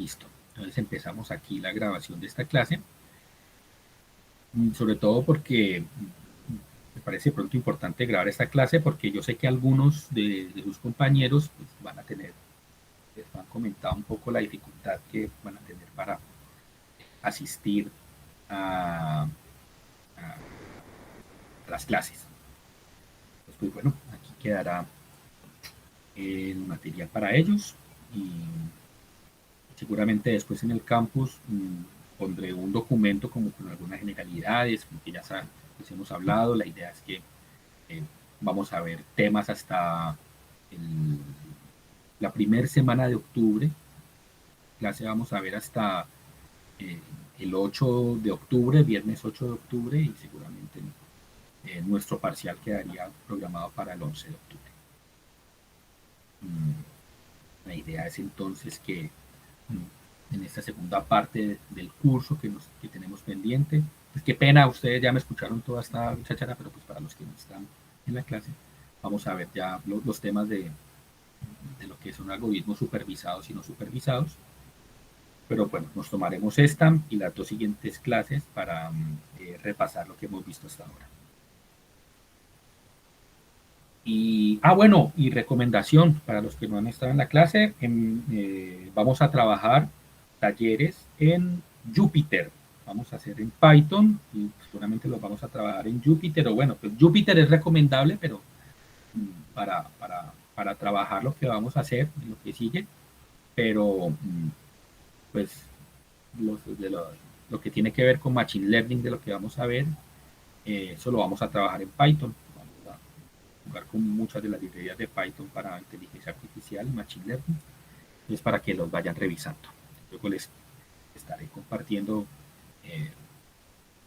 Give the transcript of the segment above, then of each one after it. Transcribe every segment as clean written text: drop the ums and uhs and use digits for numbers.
Listo. Entonces empezamos aquí la grabación de esta clase, sobre todo porque me parece de pronto importante grabar esta clase porque yo sé que algunos de sus compañeros pues, van a tener, les han comentado un poco la dificultad que van a tener para asistir a las clases. Pues bueno, aquí quedará el material para ellos y seguramente después en el campus pondré un documento como con algunas generalidades, que ya saben, pues hemos hablado. La idea es que vamos a ver temas hasta el, la primera semana de octubre. Clase vamos a ver hasta eh, el 8 de octubre, viernes 8 de octubre, y seguramente nuestro parcial quedaría programado para el 11 de octubre. La idea es entonces que en esta segunda parte del curso que tenemos pendiente, pues qué pena, ustedes ya me escucharon toda esta chachara, pero pues para los que no están en la clase, vamos a ver ya los temas de lo que son algoritmos supervisados y no supervisados. Pero bueno, nos tomaremos esta y las dos siguientes clases para repasar lo que hemos visto hasta ahora. Y, bueno, y recomendación para los que no han estado en la clase, vamos a trabajar talleres en Jupyter. Vamos a hacer en Python y seguramente los vamos a trabajar en Jupyter. O bueno, pues Jupyter es recomendable, pero para trabajar lo que vamos a hacer, lo que sigue, pero pues lo que tiene que ver con Machine Learning de lo que vamos a ver, eso lo vamos a trabajar en Python. Vamos a jugar con muchas de las librerías de Python para inteligencia artificial y Machine Learning. Es para que los vayan revisando. Luego les estaré compartiendo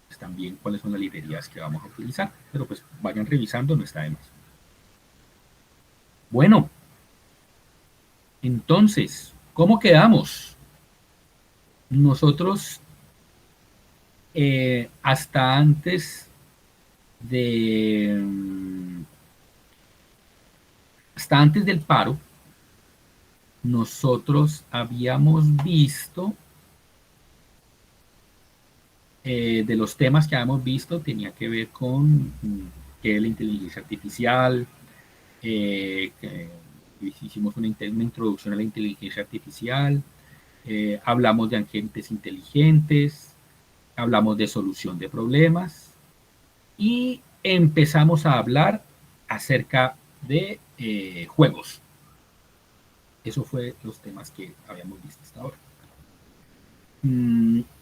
pues también cuáles son las librerías que vamos a utilizar, pero pues vayan revisando, no está de más. Bueno, entonces, ¿cómo quedamos? Nosotros hasta antes de hasta antes del paro, nosotros habíamos visto de los temas que habíamos visto tenía que ver con qué es la inteligencia artificial, hicimos una introducción a la inteligencia artificial, hablamos de agentes inteligentes, hablamos de solución de problemas y empezamos a hablar acerca de juegos. Eso fue los temas que habíamos visto hasta ahora.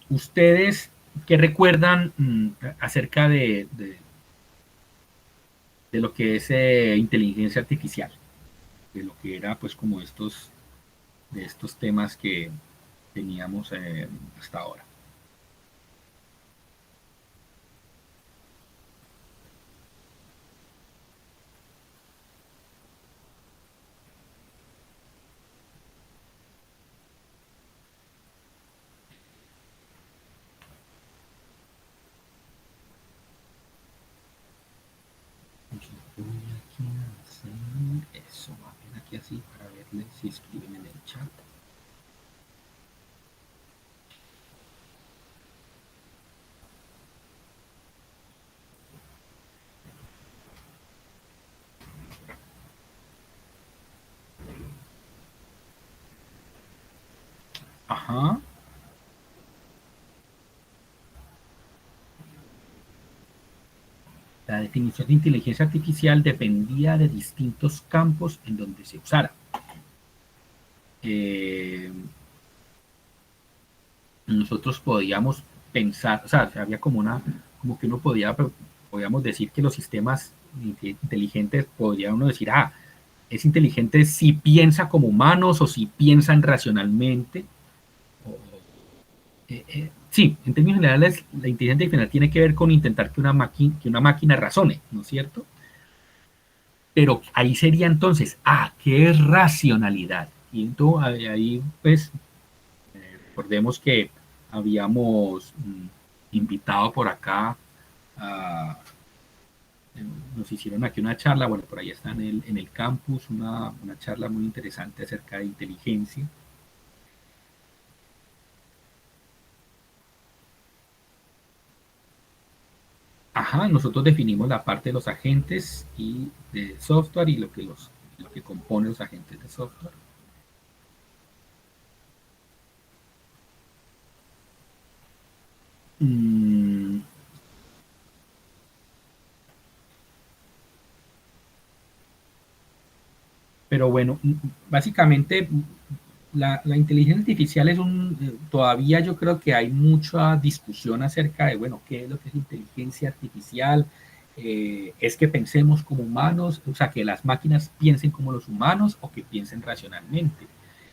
¿Ustedes qué recuerdan acerca de lo que es inteligencia artificial? De lo que era pues como de estos temas que teníamos hasta ahora. Voy aquí a hacer eso, a ver aquí así para verles si escriben en el chat. Ajá. La definición de inteligencia artificial dependía de distintos campos en donde se usara. Eh, nosotros podíamos pensar, o sea, había como que uno podíamos decir que los sistemas inteligentes, podría uno decir, es inteligente si piensa como humanos o si piensan racionalmente. Sí, en términos generales, la inteligencia artificial tiene que ver con intentar que una máquina razone, ¿no es cierto? Pero ahí sería entonces, ¿qué es racionalidad? Y entonces ahí, pues, recordemos que habíamos invitado por acá, a, nos hicieron aquí una charla, bueno, por ahí está en el campus, una charla muy interesante acerca de inteligencia. Ajá, nosotros definimos la parte de los agentes y de software y lo que compone los agentes de software. Mm, pero bueno, básicamente la inteligencia artificial es todavía yo creo que hay mucha discusión acerca de, bueno, qué es lo que es inteligencia artificial. Es que pensemos como humanos, o sea, que las máquinas piensen como los humanos o que piensen racionalmente.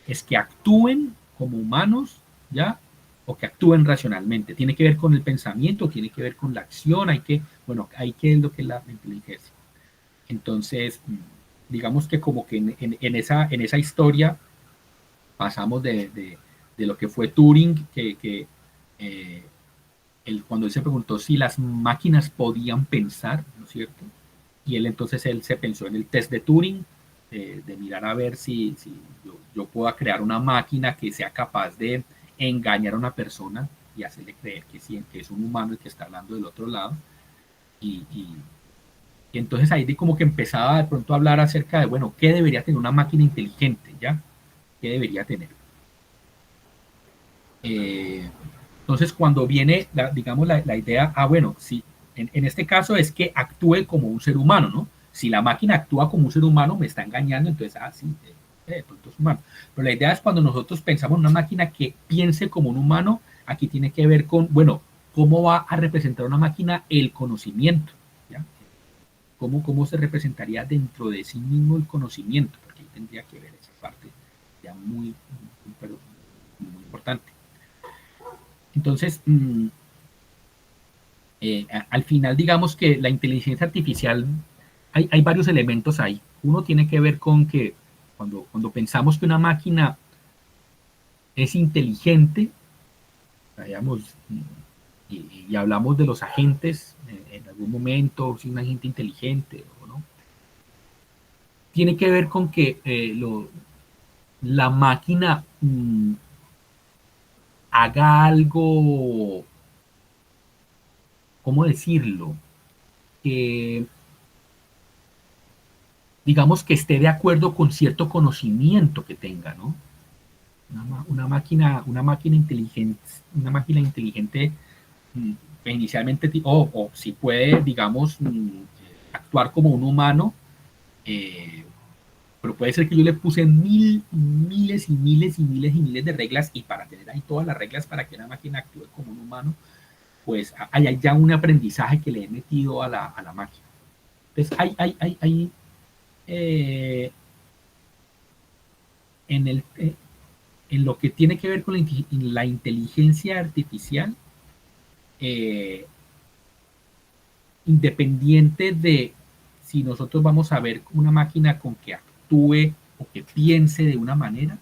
Es que actúen como humanos, ¿ya? O que actúen racionalmente. Tiene que ver con el pensamiento, tiene que ver con la acción, bueno, hay que es lo que es la inteligencia. Entonces, digamos que como que en esa historia pasamos de lo que fue Turing, eh, cuando él se preguntó si las máquinas podían pensar, ¿no es cierto? Y él entonces él se pensó en el test de Turing, de mirar a ver si yo puedo crear una máquina que sea capaz de engañar a una persona y hacerle creer que, sí, que es un humano el que está hablando del otro lado. Y, y, y entonces ahí de como que empezaba de pronto a hablar acerca de, bueno, ¿qué debería tener una máquina inteligente? ¿Ya? ¿Qué debería tener? Eh, entonces, cuando viene, digamos, la idea, bueno, si en este caso es que actúe como un ser humano, ¿no? Si la máquina actúa como un ser humano, me está engañando, entonces, sí, de pronto es humano. Pero la idea es cuando nosotros pensamos en una máquina que piense como un humano, aquí tiene que ver con, bueno, cómo va a representar una máquina el conocimiento, ¿ya? Cómo se representaría dentro de sí mismo el conocimiento, porque ahí tendría que ver esa parte ya muy importante. Entonces, al final, digamos que la inteligencia artificial, hay varios elementos ahí. Uno tiene que ver con que cuando pensamos que una máquina es inteligente, digamos, y hablamos de los agentes en algún momento, si un agente inteligente o no, tiene que ver con que la máquina haga algo, ¿cómo decirlo? Que digamos que esté de acuerdo con cierto conocimiento que tenga, ¿no? Una máquina inteligente inicialmente, o si puede, digamos, actuar como un humano, eh, pero puede ser que yo le puse miles y miles y miles y miles de reglas y para tener ahí todas las reglas para que una máquina actúe como un humano, pues hay ya un aprendizaje que le he metido a la máquina. Entonces, eh, en, el, en lo que tiene que ver con la inteligencia artificial, eh, independiente de si nosotros vamos a ver una máquina con que actúe o que piense de una manera,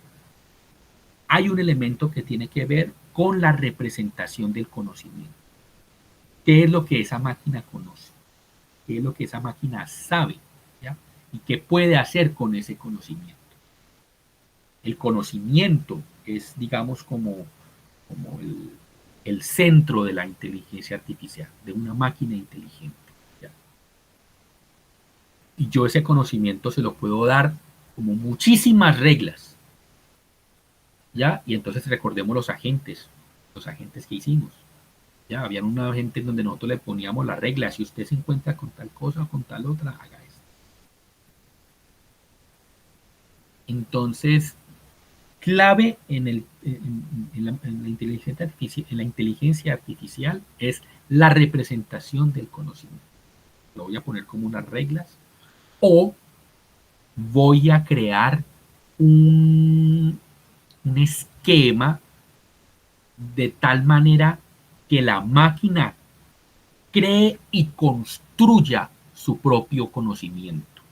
hay un elemento que tiene que ver con la representación del conocimiento. ¿Qué es lo que esa máquina conoce? ¿Qué es lo que esa máquina sabe? ¿Ya? ¿Y qué puede hacer con ese conocimiento? El conocimiento es, digamos, como el centro de la inteligencia artificial, de una máquina inteligente. ¿Ya? Y yo ese conocimiento se lo puedo dar como muchísimas reglas, ¿ya? Y entonces recordemos los agentes que hicimos. Ya, había un agente en donde nosotros le poníamos las reglas, si usted se encuentra con tal cosa o con tal otra, haga esto. Entonces, clave en la inteligencia artificial es la representación del conocimiento. Lo voy a poner como unas reglas o voy a crear un esquema de tal manera que la máquina cree y construya su propio conocimiento.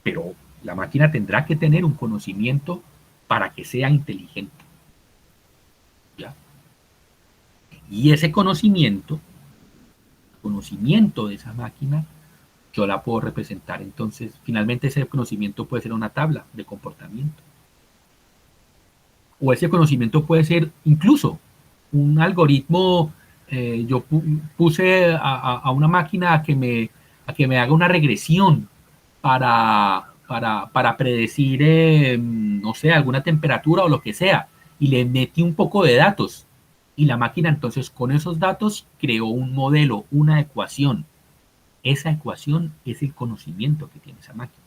Pero la máquina tendrá que tener un conocimiento para que sea inteligente. ¿Ya? Y ese conocimiento de esa máquina, yo la puedo representar. Entonces, finalmente ese conocimiento puede ser una tabla de comportamiento. O ese conocimiento puede ser incluso un algoritmo yo puse a una máquina a que me haga una regresión para predecir, no sé, alguna temperatura o lo que sea, y le metí un poco de datos. Y la máquina entonces con esos datos creó un modelo, una ecuación. Esa ecuación es el conocimiento que tiene esa máquina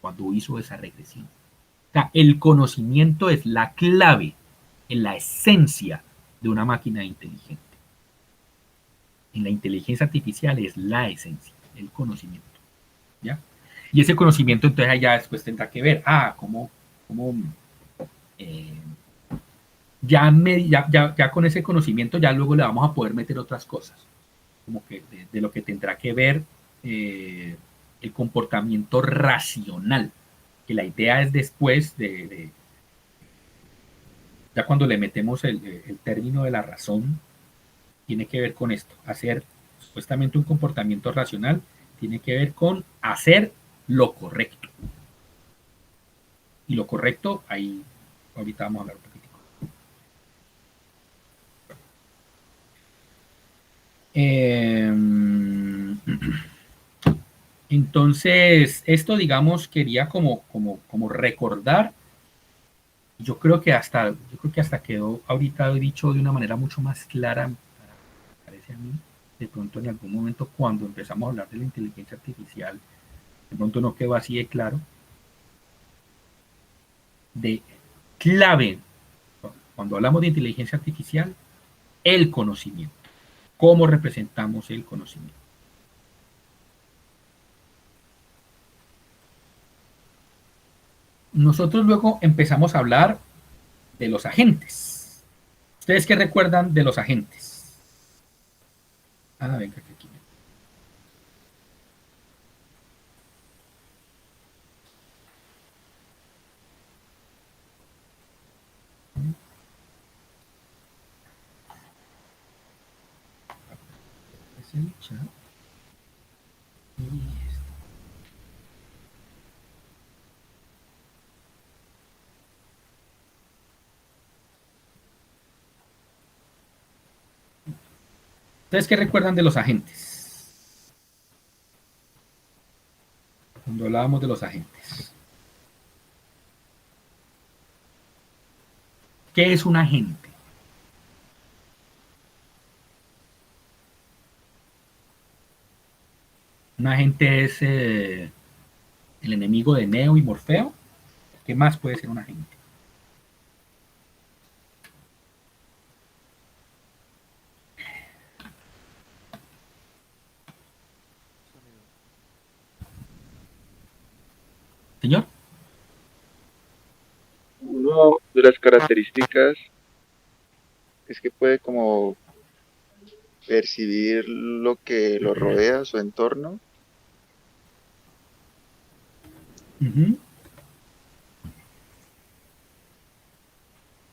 cuando hizo esa regresión. O sea, el conocimiento es la clave, en la esencia de una máquina inteligente. En la inteligencia artificial es la esencia, el conocimiento. ¿Ya? Y ese conocimiento entonces allá después tendrá que ver, cómo eh, ya con ese conocimiento ya luego le vamos a poder meter otras cosas, como que de lo que tendrá que ver el comportamiento racional, que la idea es después ya cuando le metemos el término de la razón, tiene que ver con esto, hacer supuestamente un comportamiento racional, tiene que ver con hacer lo correcto. Y lo correcto, ahí ahorita vamos a hablar un poquitico. Entonces, esto, digamos, quería como recordar. Yo creo que hasta quedó ahorita dicho de una manera mucho más clara, parece a mí. De pronto en algún momento cuando empezamos a hablar de la inteligencia artificial, de pronto no quedó así de claro, de clave, cuando hablamos de inteligencia artificial, el conocimiento, cómo representamos el conocimiento. Nosotros luego empezamos a hablar de los agentes. ¿Ustedes qué recuerdan de los agentes? Venga, que aquí. Es el chat. Y esto. ¿Ustedes qué recuerdan de los agentes? Cuando hablábamos de los agentes. ¿Qué es un agente? Un agente es el enemigo de Neo y Morfeo. ¿Qué más puede ser un agente? Señor. Una de las características es que puede como percibir lo que lo rodea, su entorno.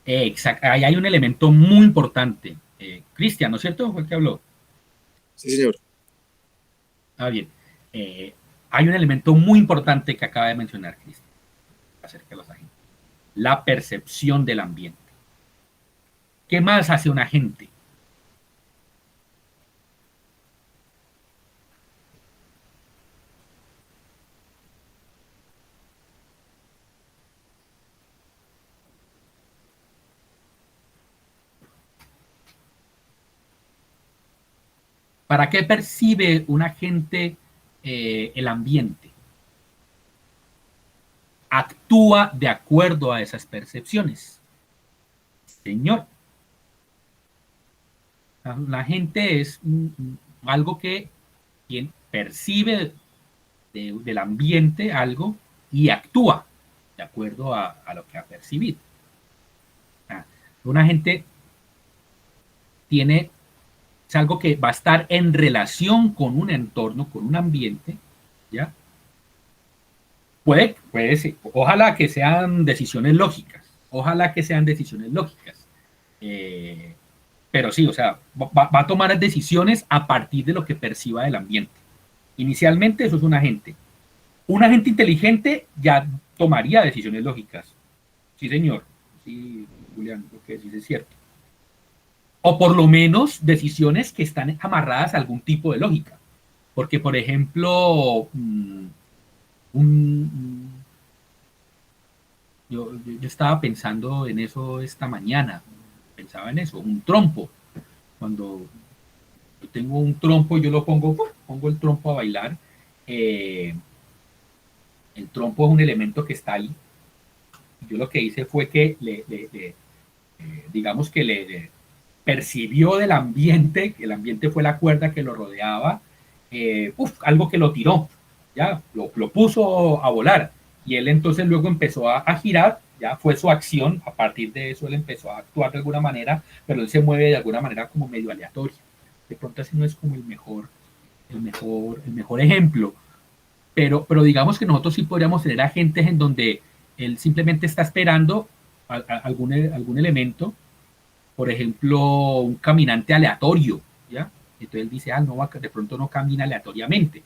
Exacto. Ahí hay un elemento muy importante. Cristian, ¿no es cierto? Fue el que habló. Sí, señor. Bien. Eh, hay un elemento muy importante que acaba de mencionar Cristian acerca de los agentes. La percepción del ambiente. ¿Qué más hace un agente? ¿Para qué percibe un agente el ambiente? Actúa de acuerdo a esas percepciones. Señor, la gente es algo que quien percibe del ambiente algo y actúa de acuerdo a lo que ha percibido. Una gente tiene, es algo que va a estar en relación con un entorno, con un ambiente, ¿ya? Puede ser, ojalá que sean decisiones lógicas, ojalá que sean decisiones lógicas. Eh, pero sí, o sea, va a tomar decisiones a partir de lo que perciba del ambiente. Inicialmente eso es un agente. Un agente inteligente ya tomaría decisiones lógicas. Sí, señor. Sí, Julián, lo que decís es cierto. o por lo menos decisiones que están amarradas a algún tipo de lógica. Porque, por ejemplo, un, yo estaba pensando en eso esta mañana, pensaba en eso, un trompo. Cuando yo tengo un trompo, yo lo pongo, pongo el trompo a bailar. eh, el trompo es un elemento que está ahí. Yo lo que hice fue que digamos que le percibió del ambiente, que el ambiente fue la cuerda que lo rodeaba, algo que lo tiró, ya, lo puso a volar. Y él entonces luego empezó a girar, ya fue su acción, a partir de eso él empezó a actuar de alguna manera, pero él se mueve de alguna manera como medio aleatoria. De pronto así no es como el mejor ejemplo, pero digamos que nosotros sí podríamos tener agentes en donde él simplemente está esperando algún elemento, por ejemplo, un caminante aleatorio, ¿ya? Entonces él dice, no, de pronto no camina aleatoriamente,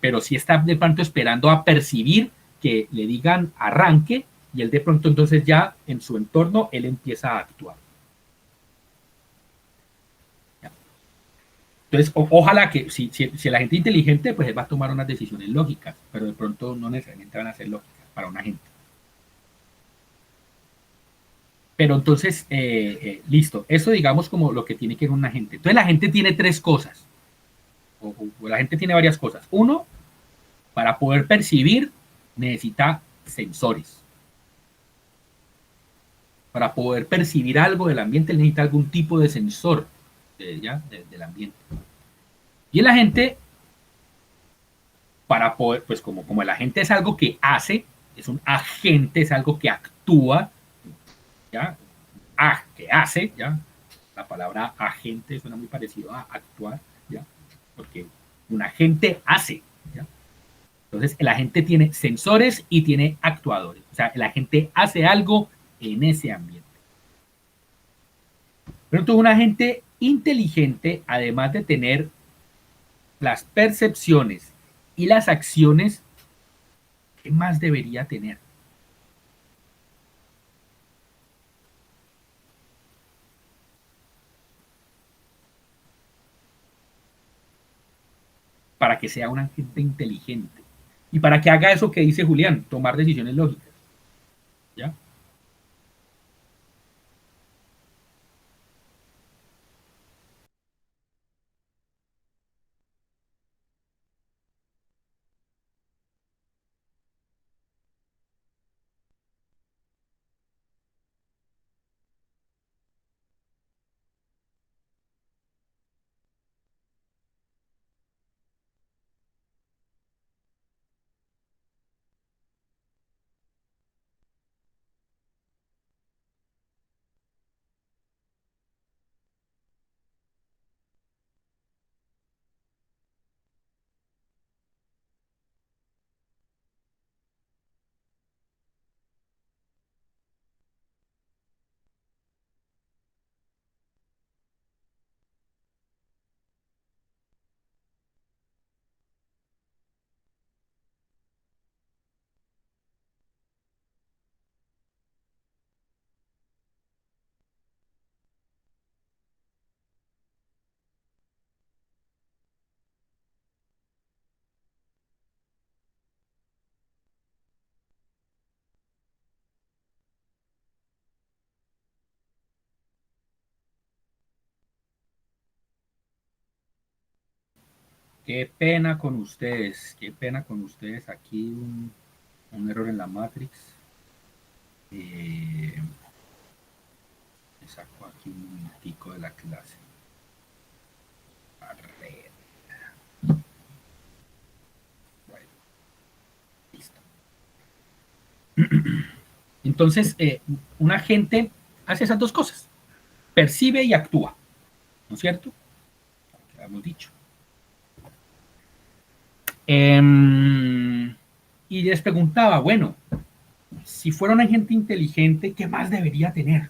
pero sí está de pronto esperando a percibir que le digan arranque y él de pronto entonces ya en su entorno él empieza a actuar. ¿Ya? Entonces, ojalá que si la gente es inteligente, pues él va a tomar unas decisiones lógicas, pero de pronto no necesariamente van a ser lógicas para una gente. Pero entonces, listo, eso digamos como lo que tiene que ver una gente. Entonces la gente tiene tres cosas, o la gente tiene varias cosas. Uno, para poder percibir, necesita sensores. Para poder percibir algo del ambiente, necesita algún tipo de sensor del ambiente. Y la gente, para poder, pues como el agente es algo que hace, es un agente, es algo que actúa, ¿ya? Que hace, ¿ya? La palabra agente suena muy parecido a actuar, ¿ya? Porque un agente hace, ¿ya? Entonces, el agente tiene sensores y tiene actuadores. O sea, el agente hace algo en ese ambiente. Pero entonces, un agente inteligente, además de tener las percepciones y las acciones, ¿qué más debería tener? Para que sea un agente inteligente. Y para que haga eso que dice Julián, tomar decisiones lógicas. ¿Ya? Qué pena con ustedes, qué pena con ustedes. Aquí un error en la Matrix. Eh, Me saco aquí un momentico de la clase. Arre, bueno, listo. Entonces, un agente hace esas dos cosas. Percibe y actúa. ¿No es cierto? Lo hemos dicho. Y les preguntaba, bueno, si fuera un agente inteligente, ¿qué más debería tener?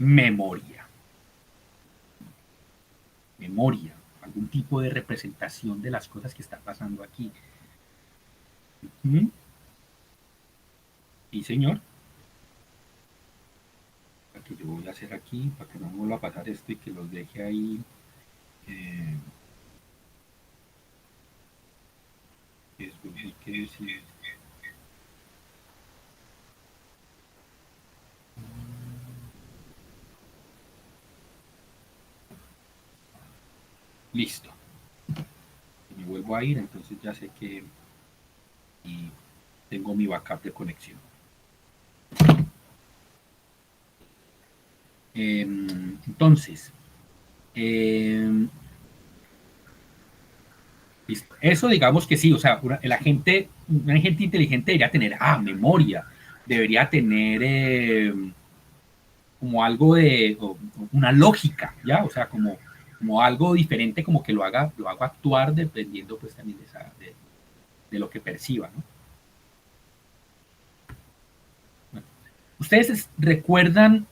memoria. Memoria, algún tipo de representación de las cosas que están pasando aquí. ¿Mm? Sí, señor. Lo que yo voy a hacer aquí, para que no me vuelva a pasar esto y que los deje ahí. Eh, hay que decir. Listo. Me vuelvo a ir, entonces ya sé que y tengo mi backup de conexión. Entonces, listo. Eso digamos que sí, o sea, una gente inteligente debería tener memoria, debería tener como algo de una lógica, ¿ya? O sea, como algo diferente, como que lo haga actuar dependiendo pues también de lo que perciba, ¿no? Bueno, ¿ustedes recuerdan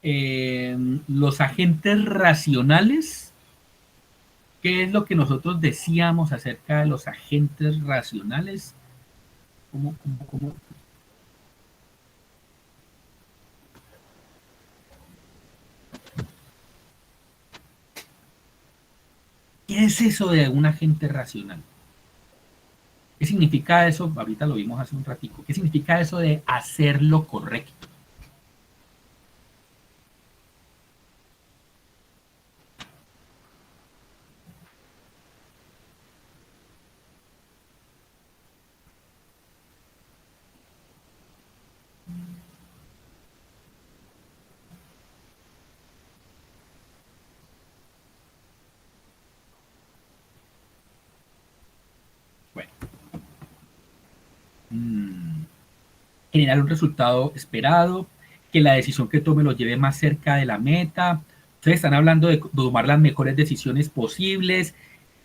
los agentes racionales? ¿Qué es lo que nosotros decíamos acerca de los agentes racionales? ¿Cómo? ¿Qué es eso de un agente racional? ¿Qué significa eso? Ahorita lo vimos hace un ratico. ¿Qué significa eso de hacer lo correcto? Bueno, generar un resultado esperado, que la decisión que tome lo lleve más cerca de la meta. Ustedes están hablando de tomar las mejores decisiones posibles.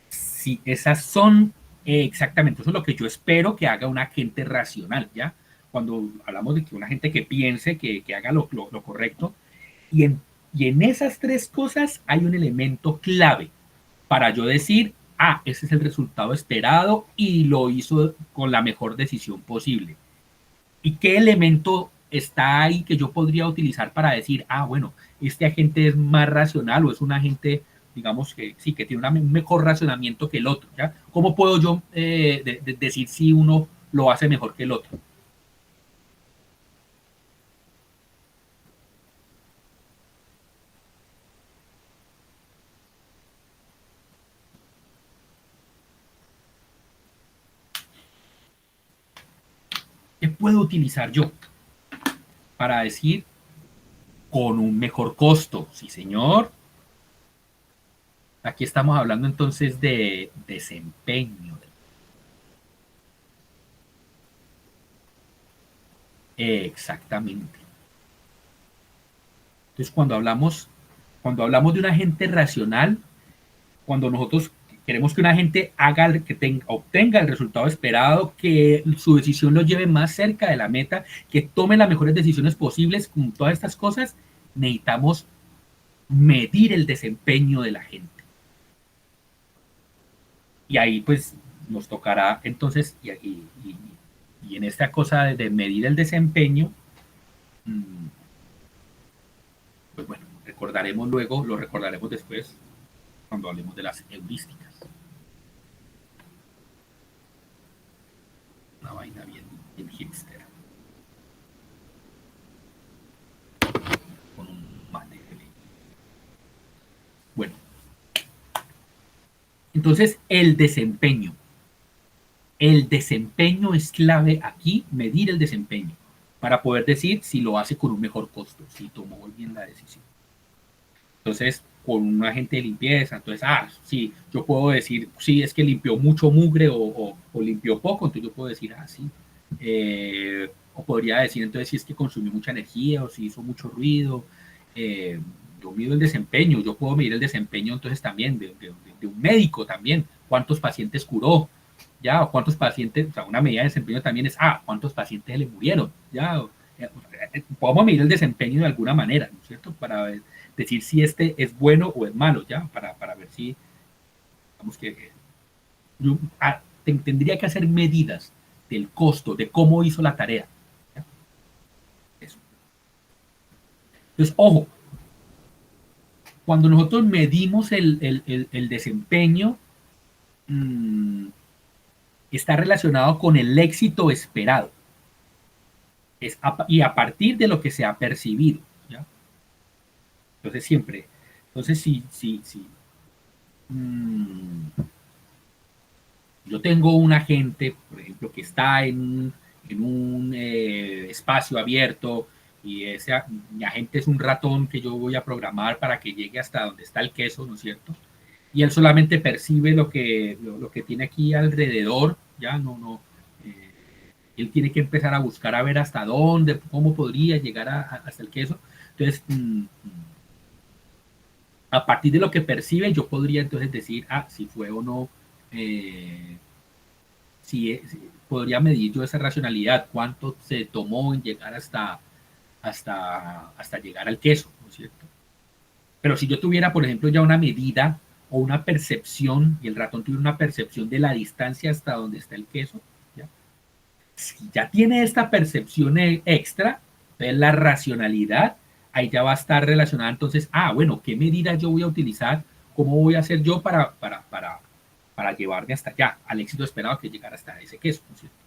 Si esas son exactamente, eso es lo que yo espero que haga un agente racional, ¿ya? Cuando hablamos de que una gente que piense, que haga lo correcto. Y y en esas tres cosas hay un elemento clave para yo decir, ese es el resultado esperado y lo hizo con la mejor decisión posible. ¿Y qué elemento está ahí que yo podría utilizar para decir, bueno, este agente es más racional o es un agente, digamos, que sí, que tiene un mejor racionamiento que el otro? ¿Ya? ¿Cómo puedo yo decir si uno lo hace mejor que el otro? ¿Qué puedo utilizar yo para decir con un mejor costo? Sí, señor. Aquí estamos hablando entonces de desempeño. Exactamente. Entonces, cuando hablamos de un agente racional, cuando nosotros queremos que una gente obtenga el resultado esperado, que su decisión lo lleve más cerca de la meta, que tome las mejores decisiones posibles, con todas estas cosas, necesitamos medir el desempeño de la gente. Y ahí pues nos tocará entonces, y en esta cosa de medir el desempeño, pues bueno, lo recordaremos después cuando hablemos de las heurísticas. Una vaina bien hipster. Con un mate. Bueno, entonces el desempeño. El desempeño es clave aquí, medir el desempeño, para poder decir si lo hace con un mejor costo, si tomó bien la decisión. Entonces, con un agente de limpieza, entonces, sí, yo puedo decir, sí, es que limpió mucho mugre o limpió poco, entonces yo puedo decir, sí. O podría decir, entonces, si es que consumió mucha energía o si hizo mucho ruido. Yo mido el desempeño, yo puedo medir el desempeño entonces también de un médico también, cuántos pacientes curó, ya, o cuántos pacientes, o sea, una medida de desempeño también es, cuántos pacientes le murieron, ya, podemos medir el desempeño de alguna manera, ¿no es cierto? Para decir si este es bueno o es malo, ¿ya? Para ver si, digamos que yo tendría que hacer medidas del costo, de cómo hizo la tarea. ¿Ya? Eso. Entonces, ojo, cuando nosotros medimos el desempeño, mmm, está relacionado con el éxito esperado. Y a partir de lo que se ha percibido. ¿Ya? Entonces, siempre. Entonces, si yo tengo un agente, por ejemplo, que está en un espacio abierto y mi agente es un ratón que yo voy a programar para que llegue hasta donde está el queso, ¿no es cierto? Y él solamente percibe lo que tiene aquí alrededor, ya no, él tiene que empezar a buscar a ver hasta dónde, cómo podría llegar hasta el queso. Entonces, a partir de lo que percibe, yo podría entonces decir, si fue o no, si podría medir yo esa racionalidad, cuánto se tomó en llegar hasta llegar al queso, ¿no es cierto? Pero si yo tuviera, por ejemplo, ya una medida o una percepción, y el ratón tuviera una percepción de la distancia hasta donde está el queso, ¿ya? Si ya tiene esta percepción extra, entonces la racionalidad, ahí ya va a estar relacionada entonces, bueno, ¿qué medida yo voy a utilizar? ¿Cómo voy a hacer yo para llevarme hasta allá, al éxito esperado que llegara hasta ese queso? ¿No es cierto?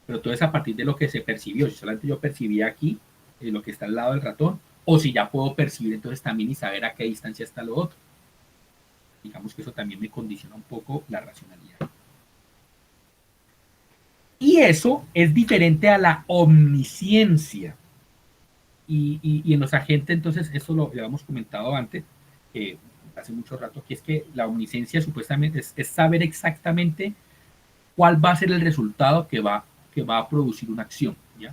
Pero todo es a partir de lo que se percibió. Si solamente yo percibía aquí lo que está al lado del ratón, o si ya puedo percibir entonces también y saber a qué distancia está lo otro. Digamos que eso también me condiciona un poco la racionalidad. Y eso es diferente a la omnisciencia. Y en los agentes, entonces, eso lo habíamos comentado antes, hace mucho rato, que es que la omnisciencia supuestamente es saber exactamente cuál va a ser el resultado que va a producir una acción, ¿ya?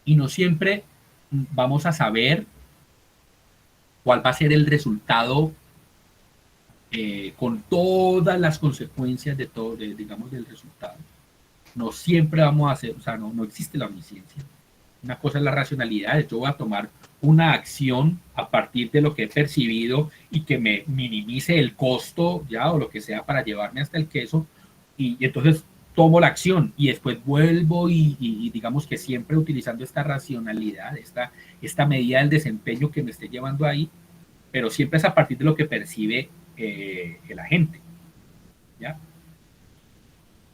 Y no siempre vamos a saber cuál va a ser el resultado con todas las consecuencias de todo, digamos, del resultado. No siempre vamos a hacer, o sea, no existe la omnisciencia. Una cosa es la racionalidad, yo voy a tomar una acción a partir de lo que he percibido y que me minimice el costo, ya, o lo que sea para llevarme hasta el queso, y entonces tomo la acción y después vuelvo y digamos que siempre utilizando esta racionalidad, esta medida del desempeño que me esté llevando ahí, pero siempre es a partir de lo que percibe el agente, ¿ya?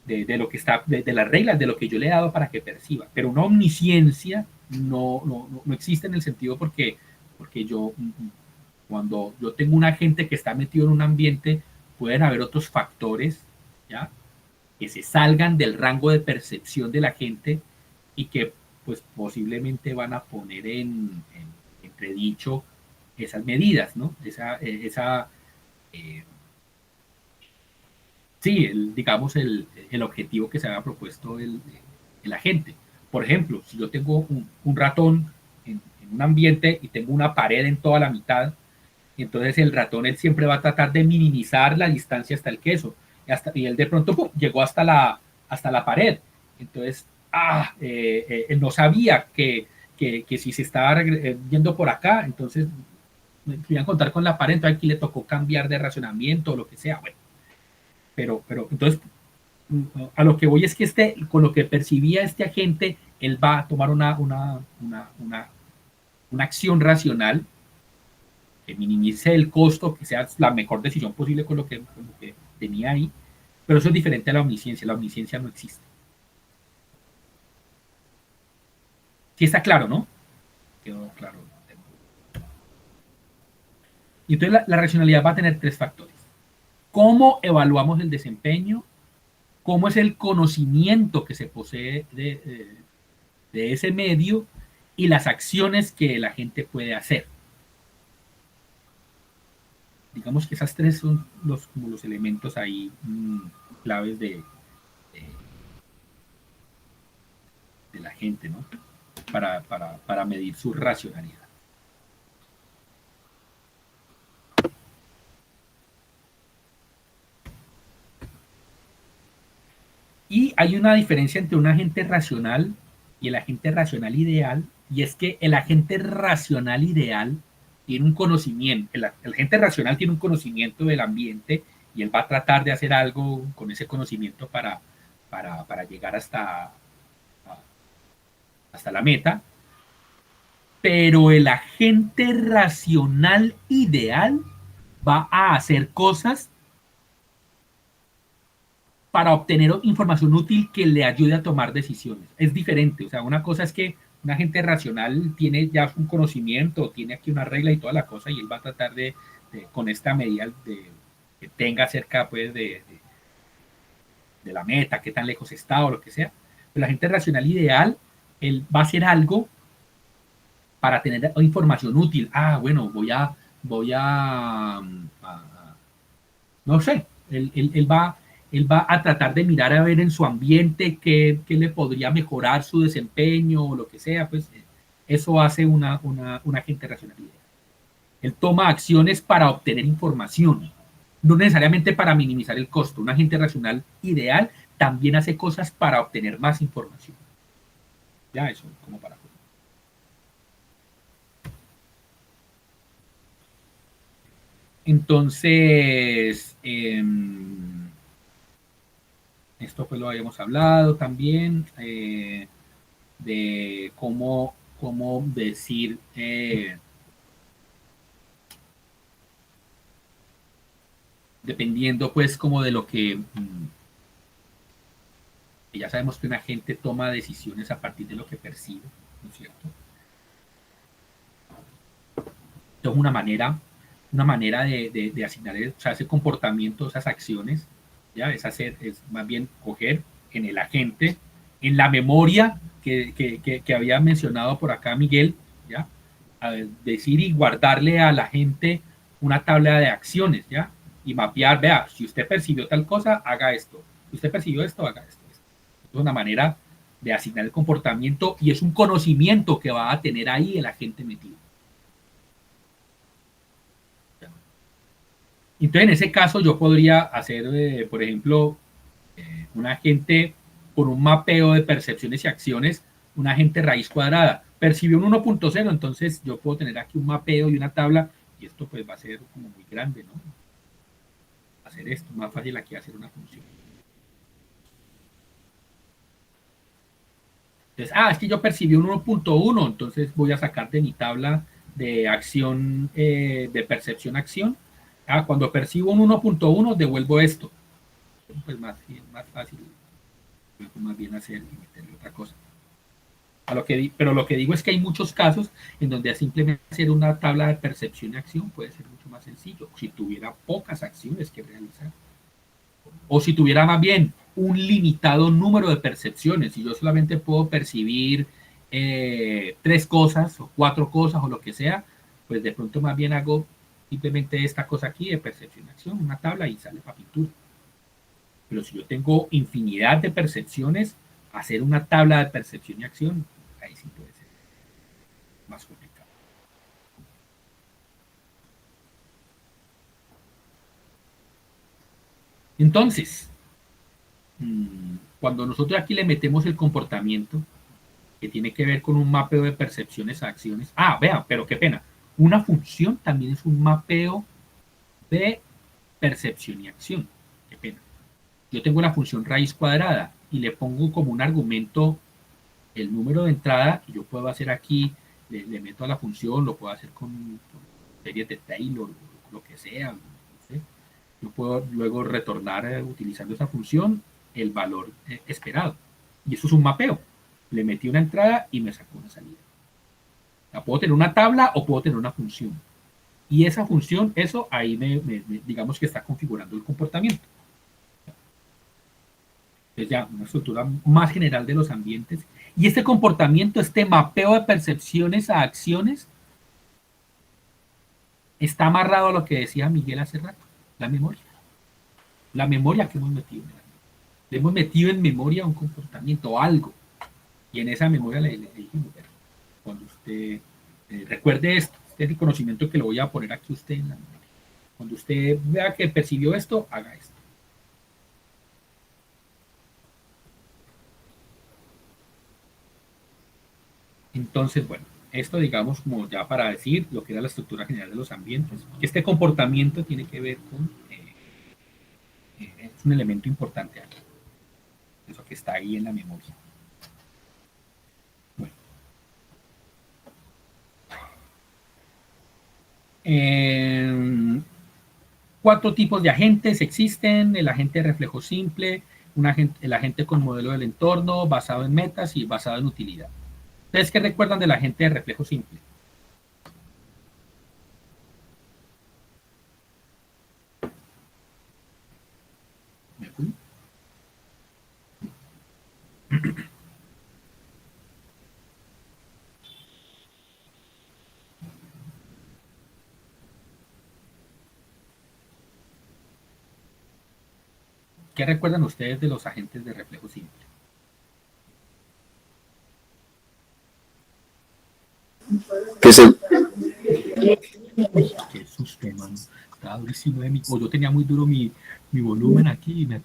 De lo que está, de las reglas, de lo que yo le he dado para que perciba. Pero una omnisciencia no existe en el sentido porque yo, cuando yo tengo un agente que está metido en un ambiente, pueden haber otros factores, ¿ya? Que se salgan del rango de percepción de la gente y que pues posiblemente van a poner en entredicho esas medidas, ¿no? Sí, digamos el objetivo que se había propuesto el agente. Por ejemplo, si yo tengo un ratón en un ambiente y tengo una pared en toda la mitad, entonces el ratón él siempre va a tratar de minimizar la distancia hasta el queso. Y él de pronto ¡pum! Llegó hasta la pared. Entonces, él no sabía que si se estaba yendo por acá, entonces me iban a contar con la pared, entonces aquí le tocó cambiar de racionamiento o lo que sea. Bueno, pero entonces a lo que voy es que con lo que percibía este agente, él va a tomar una acción racional que minimice el costo, que sea la mejor decisión posible con lo que tenía ahí, pero eso es diferente a la omnisciencia no existe. Sí está claro, ¿no? Quedó claro. Y entonces la racionalidad va a tener tres factores. ¿Cómo evaluamos el desempeño? ¿Cómo es el conocimiento que se posee de ese medio? Y las acciones que la gente puede hacer. Digamos que esas tres son como los elementos ahí claves de la gente, ¿no? Para medir su racionalidad. Y hay una diferencia entre un agente racional y el agente racional ideal, y es que el agente racional ideal tiene un conocimiento, el agente racional tiene un conocimiento del ambiente y él va a tratar de hacer algo con ese conocimiento para llegar hasta la meta, pero el agente racional ideal va a hacer cosas para obtener información útil que le ayude a tomar decisiones. Es diferente, o sea, una cosa es que un agente racional tiene ya un conocimiento, tiene aquí una regla y toda la cosa, y él va a tratar con esta medida que tenga cerca pues, de la meta, qué tan lejos está o lo que sea. Pero el agente racional ideal, él va a hacer algo para tener información útil. Ah, bueno, voy a no sé, él va a tratar de mirar a ver en su ambiente qué le podría mejorar su desempeño o lo que sea, pues eso hace una agente racional ideal. Él toma acciones para obtener información, no necesariamente para minimizar el costo. Un agente racional ideal también hace cosas para obtener más información. Ya eso, como para... Entonces, esto pues lo habíamos hablado también, de cómo decir, dependiendo pues como de lo que ya sabemos que una gente toma decisiones a partir de lo que percibe, ¿no es cierto? Entonces una manera de asignar o sea, ese comportamiento, esas acciones, ¿ya? Es más bien coger en el agente, en la memoria que había mencionado por acá Miguel, ¿ya? A decir y guardarle a la gente una tabla de acciones, ¿ya? Y mapear, vea, si usted percibió tal cosa, haga esto. Si usted percibió esto, haga esto. Es una manera de asignar el comportamiento y es un conocimiento que va a tener ahí el agente metido. Entonces, en ese caso, yo podría hacer, por ejemplo, un agente con un mapeo de percepciones y acciones, un agente raíz cuadrada. Percibió un 1.0, entonces yo puedo tener aquí un mapeo y una tabla, y esto pues va a ser como muy grande, ¿no? Hacer esto, más fácil aquí hacer una función. Entonces, es que yo percibí un 1.1, entonces voy a sacar de mi tabla de acción, de percepción-acción. Cuando percibo un 1.1, devuelvo esto. Pues más fácil, más bien hacer y meterle otra cosa. Pero lo que digo es que hay muchos casos en donde simplemente hacer una tabla de percepción y acción puede ser mucho más sencillo, si tuviera pocas acciones que realizar. O si tuviera más bien un limitado número de percepciones, si yo solamente puedo percibir 3 cosas o 4 cosas o lo que sea, pues de pronto más bien hago simplemente esta cosa aquí de percepción y acción, una tabla y sale para pintura. Pero si yo tengo infinidad de percepciones, hacer una tabla de percepción y acción, ahí sí puede ser más complicado. Entonces, cuando nosotros aquí le metemos el comportamiento, que tiene que ver con un mapeo de percepciones a acciones. Vean, pero qué pena. Una función también es un mapeo de percepción y acción. Qué pena. Yo tengo la función raíz cuadrada y le pongo como un argumento el número de entrada y yo puedo hacer aquí, le meto a la función, lo puedo hacer con series de Taylor, lo que sea. No sé. Yo puedo luego retornar utilizando esa función el valor esperado. Y eso es un mapeo. Le metí una entrada y me sacó una salida. La puedo tener una tabla o puedo tener una función. Y esa función, eso ahí digamos que está configurando el comportamiento. Entonces ya una estructura más general de los ambientes. Y este comportamiento, este mapeo de percepciones a acciones, está amarrado a lo que decía Miguel hace rato, la memoria. La memoria que hemos metido en el ambiente. Le hemos metido en memoria un comportamiento o algo. Y en esa memoria le dijimos, cuando usted recuerde esto, este es el conocimiento que le voy a poner aquí a usted en la memoria. Cuando usted vea que percibió esto, haga esto. Entonces, bueno, esto digamos como ya para decir lo que era la estructura general de los ambientes, que este comportamiento tiene que ver con, es un elemento importante aquí, eso que está ahí en la memoria. Bueno, eh, 4 tipos de agentes existen: el agente de reflejo simple, el agente con modelo del entorno, basado en metas y basado en utilidad. ¿Ustedes qué recuerdan del agente de reflejo simple? ¿Qué recuerdan ustedes de los agentes de reflejo simple? Que se, Qué susto, mano. Estaba durísimo de o yo tenía muy duro mi volumen aquí y me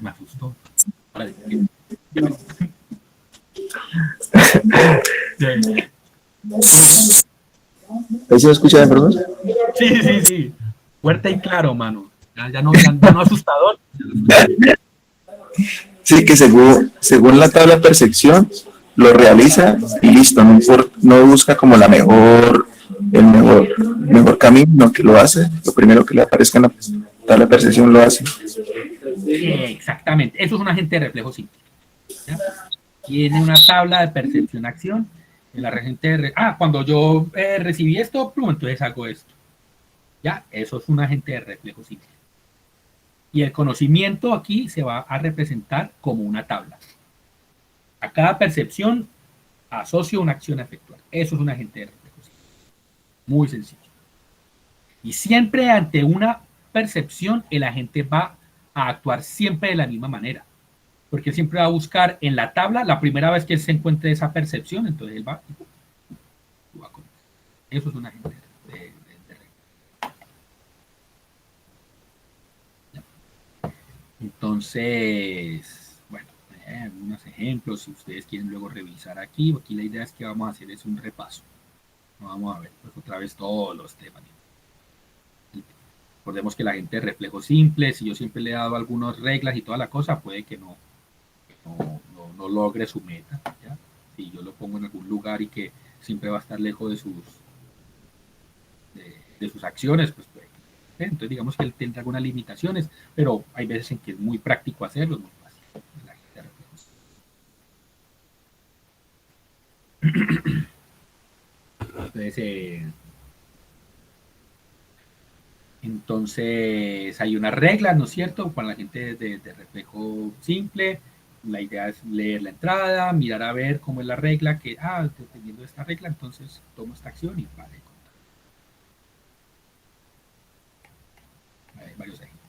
asustó. Ahora, ¿Ahí se me escucha, perdón? sí, sí, sí. Fuerte y claro, mano. Ya no asustador. Sí, que según la tabla de percepción, lo realiza y listo, no busca como el mejor camino, no, que lo hace, lo primero que le aparezca en la tabla de percepción lo hace. Exactamente. Eso es un agente de reflejo simple. ¿Ya? Tiene una tabla de percepción-acción. Cuando yo recibí esto, entonces hago esto. ¿Ya? Eso es un agente de reflejo simple. Y el conocimiento aquí se va a representar como una tabla. A cada percepción asocio una acción a efectuar. Eso es un agente de reflejo simple. Muy sencillo. Y siempre ante una percepción, el agente va a actuar siempre de la misma manera. Porque él siempre va a buscar en la tabla la primera vez que él se encuentre esa percepción, entonces él va con eso. Es un agente de entonces, bueno, algunos ejemplos, si ustedes quieren luego revisar aquí. Aquí la idea es que vamos a hacer es un repaso. No vamos a ver pues, otra vez todos los temas. Recordemos que la gente de reflejo simple, si yo siempre le he dado algunas reglas y toda la cosa, puede que no logre su meta. ¿Ya? Si yo lo pongo en algún lugar y que siempre va a estar lejos de sus acciones, pues puede. Entonces digamos que él tendrá algunas limitaciones, pero hay veces en que es muy práctico hacerlo, es muy fácil. La gente de reflejo simple. Entonces hay unas reglas, ¿no es cierto? Para la gente de reflejo simple, la idea es leer la entrada, mirar a ver cómo es la regla, dependiendo de esta regla, entonces tomo esta acción y vale. Hay varios ejemplos.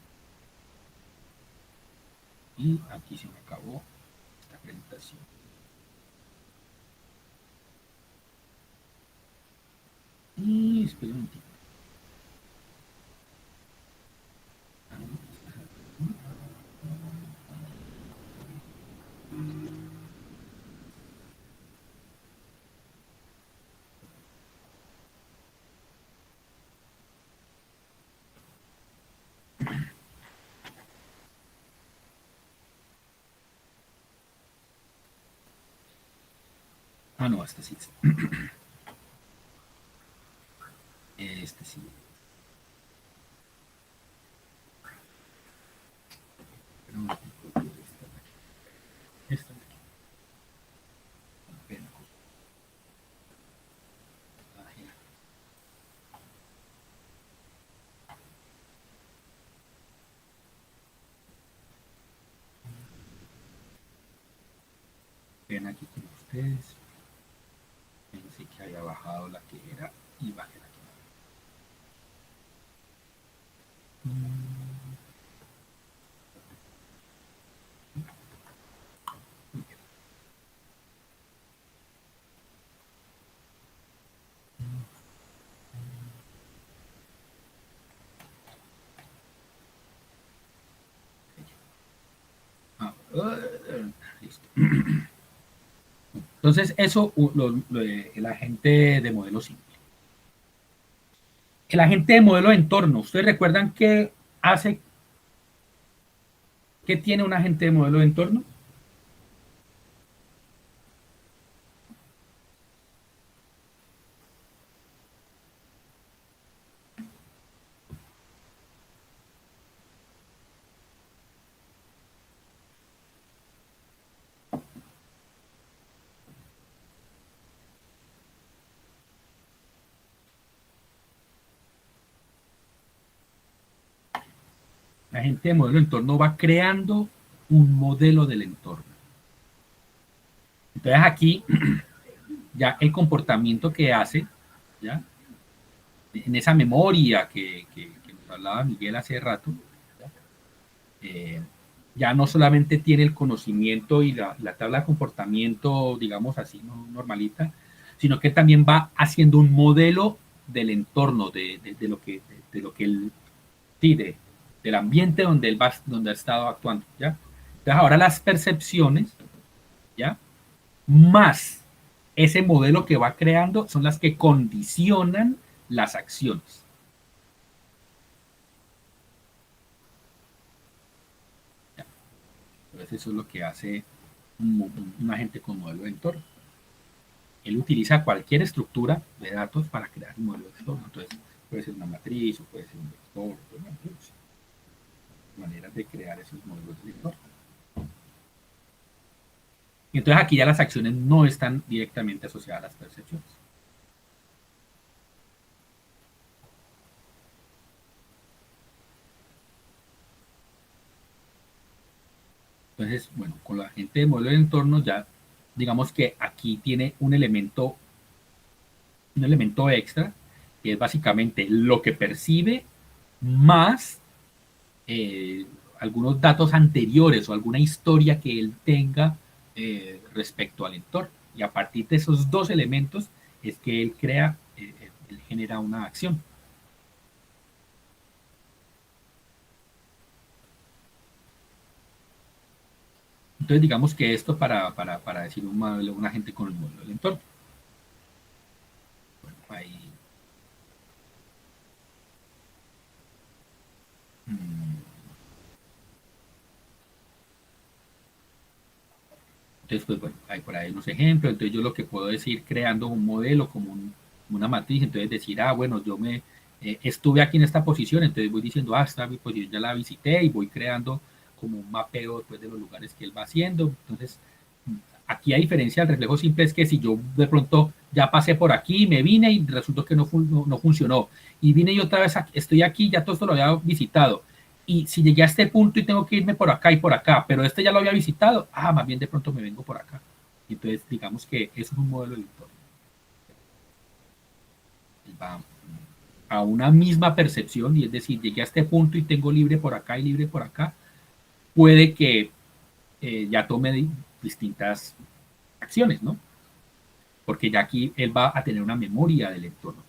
Y aquí se me acabó esta presentación. Y espera un momentito. No, este sí. Este sí. Esta de aquí. Ven aquí con ustedes. Pensé que había bajado la que era y bajé la que era. Listo. Entonces, eso, el agente de modelo simple. El agente de modelo de entorno. ¿Ustedes recuerdan qué hace, qué tiene un agente de modelo de entorno? La agente de modelo de entorno va creando un modelo del entorno. Entonces aquí ya el comportamiento que hace, ¿ya? En esa memoria que nos hablaba Miguel hace rato, eh, ya no solamente tiene el conocimiento y la tabla de comportamiento, digamos así, ¿no? Normalita, sino que también va haciendo un modelo del entorno, de lo que él, sí, del ambiente donde él va, donde ha estado actuando, ¿ya? Entonces ahora las percepciones, ¿ya? Más ese modelo que va creando son las que condicionan las acciones. ¿Ya? Entonces eso es lo que hace un agente con modelo de entorno. Él utiliza cualquier estructura de datos para crear un modelo de entorno. Entonces puede ser una matriz o puede ser un vector, maneras de crear esos modelos de entorno. Y entonces aquí ya las acciones no están directamente asociadas a las percepciones. Entonces, bueno, con la gente de modelo de entorno ya digamos que aquí tiene un elemento extra, que es básicamente lo que percibe más eh, algunos datos anteriores o alguna historia que él tenga respecto al entorno. Y a partir de esos dos elementos es que él crea, él genera una acción. Entonces, digamos que esto para decir un agente con el modelo del entorno. Bueno, ahí. Mmm, Entonces, pues bueno, hay por ahí unos ejemplos. Entonces, yo lo que puedo decir creando un modelo como una matriz, entonces decir, bueno, yo estuve aquí en esta posición, entonces voy diciendo, esta mi posición ya la visité y voy creando como un mapeo después de los lugares que él va haciendo. Entonces, aquí a diferencia del reflejo simple es que si yo de pronto ya pasé por aquí, me vine y resultó que no funcionó. Y vine y otra vez estoy aquí, ya todo esto lo había visitado. Y si llegué a este punto y tengo que irme por acá y por acá, pero este ya lo había visitado, más bien de pronto me vengo por acá. Y entonces digamos que eso es un modelo de entorno. Va a una misma percepción, y es decir, llegué a este punto y tengo libre por acá y libre por acá, puede que ya tome distintas acciones, ¿no? Porque ya aquí él va a tener una memoria del entorno.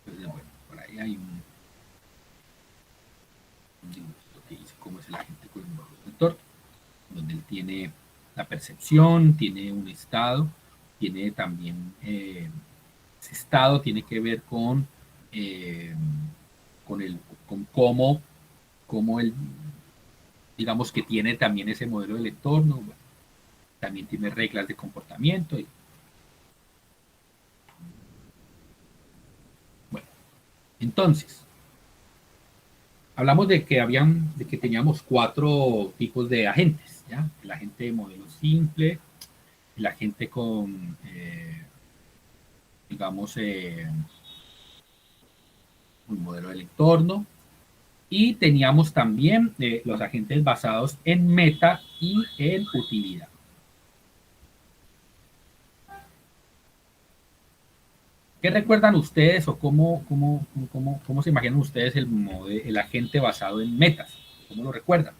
Entonces, bueno, por ahí hay un dibujito que dice cómo es el agente con el modelo del entorno, donde él tiene la percepción, tiene un estado, tiene también ese estado tiene que ver eh, con, el, con cómo él, digamos que tiene también ese modelo del entorno, bueno, también tiene reglas de comportamiento. Y, bueno, entonces, hablamos de que teníamos cuatro tipos de agentes, ¿ya? El agente de modelo simple, el agente con, digamos, un modelo del entorno, y teníamos también los agentes basados en meta y en utilidad. ¿Qué recuerdan ustedes o cómo se imaginan ustedes el agente basado en metas? ¿Cómo lo recuerdan?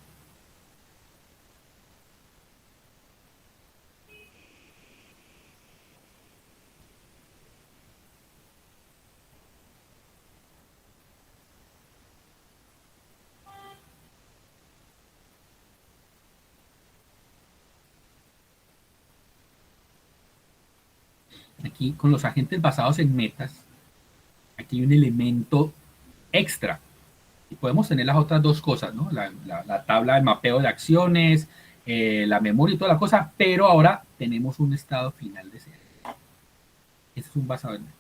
Aquí con los agentes basados en metas, aquí hay un elemento extra. Y podemos tener las otras dos cosas, ¿no? La tabla de mapeo de acciones, la memoria y toda la cosa, pero ahora tenemos un estado final deseado. Ese es un basado en metas.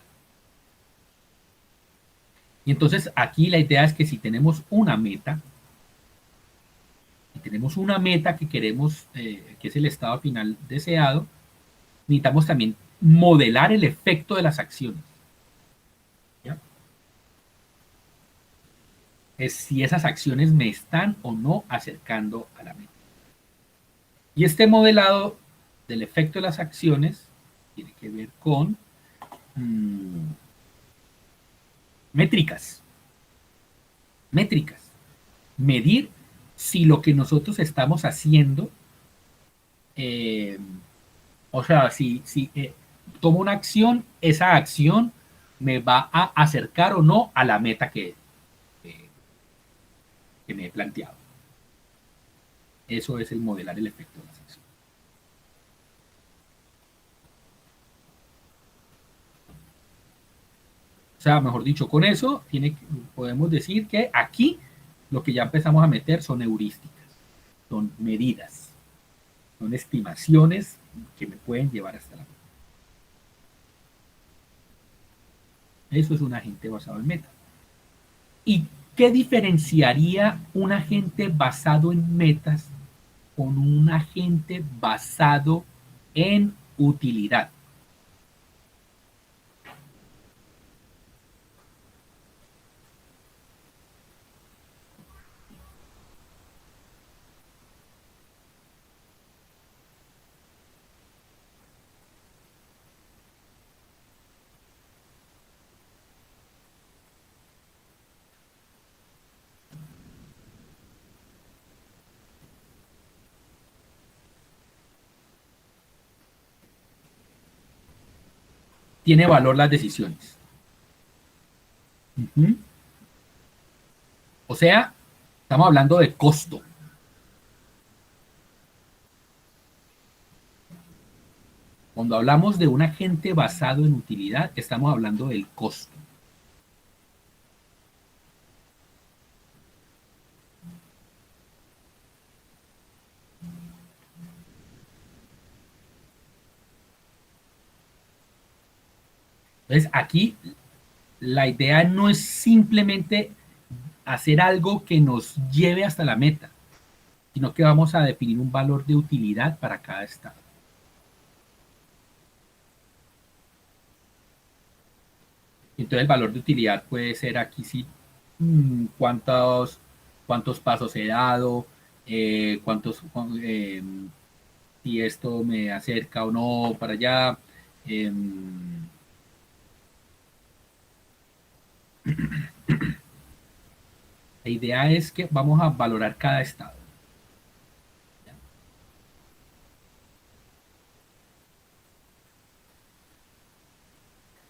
Y entonces aquí la idea es que si tenemos una meta, y tenemos una meta que queremos, que es el estado final deseado, necesitamos también modelar el efecto de las acciones. ¿Ya? Es si esas acciones me están o no acercando a la meta. Y este modelado del efecto de las acciones tiene que ver con métricas. Métricas. Medir si lo que nosotros estamos haciendo, o sea, si tomo una acción, esa acción me va a acercar o no a la meta que me he planteado. Eso es el modelar el efecto de las acciones. O sea, mejor dicho, con eso podemos decir que aquí lo que ya empezamos a meter son heurísticas, son medidas, son estimaciones que me pueden llevar hasta la meta. Eso es un agente basado en meta. ¿Y qué diferenciaría un agente basado en metas con un agente basado en utilidad? Tiene valor las decisiones. O sea, estamos hablando de costo. Cuando hablamos de un agente basado en utilidad, estamos hablando del costo. Entonces, aquí la idea no es simplemente hacer algo que nos lleve hasta la meta, sino que vamos a definir un valor de utilidad para cada estado. Entonces el valor de utilidad puede ser aquí sí cuántos pasos he dado, cuántos, si esto me acerca o no para allá. Eh, la idea es que vamos a valorar cada estado.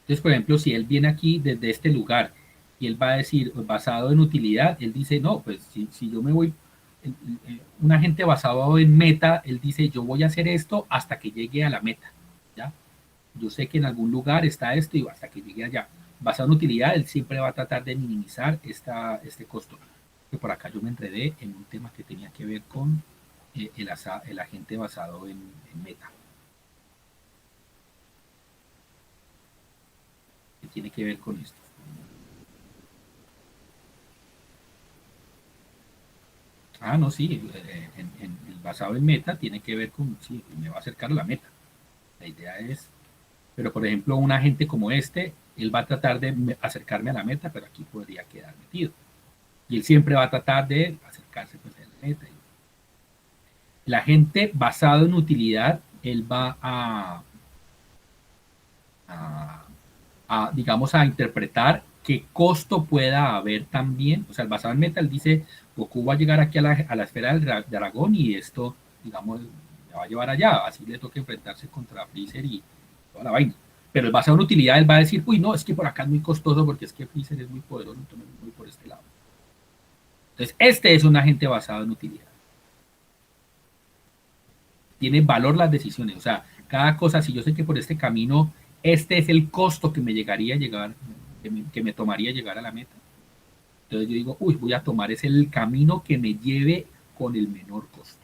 Entonces, por ejemplo, si él viene aquí desde este lugar y él va a decir, basado en utilidad, él dice, no, pues si yo me voy, un agente basado en meta, él dice, yo voy a hacer esto hasta que llegue a la meta, ¿ya? Yo sé que en algún lugar está esto y hasta que llegue allá. Basado en utilidad, él siempre va a tratar de minimizar este costo. Que por acá yo me enredé en un tema que tenía que ver con el agente basado en meta. Que tiene que ver con esto. Ah, no, sí, el basado en meta tiene que ver con, sí, me va a acercar a la meta. La idea es, pero por ejemplo, un agente como este, él va a tratar de acercarme a la meta, pero aquí podría quedar metido. Y él siempre va a tratar de acercarse pues, a la meta. El agente basado en utilidad, él va digamos, a interpretar qué costo pueda haber también. O sea, el basado en meta, él dice, Goku va a llegar aquí a la esfera del dragón y esto, digamos, le va a llevar allá. Así le toca enfrentarse contra Freezer y toda la vaina. Pero el basado en utilidad, él va a decir, uy, no, es que por acá es muy costoso porque es que Freezer es muy poderoso, entonces voy por este lado. Entonces, este es un agente basado en utilidad. Tiene valor las decisiones. O sea, cada cosa, si yo sé que por este camino este es el costo que me que me tomaría llegar a la meta. Entonces yo digo, uy, voy a tomar es el camino que me lleve con el menor costo.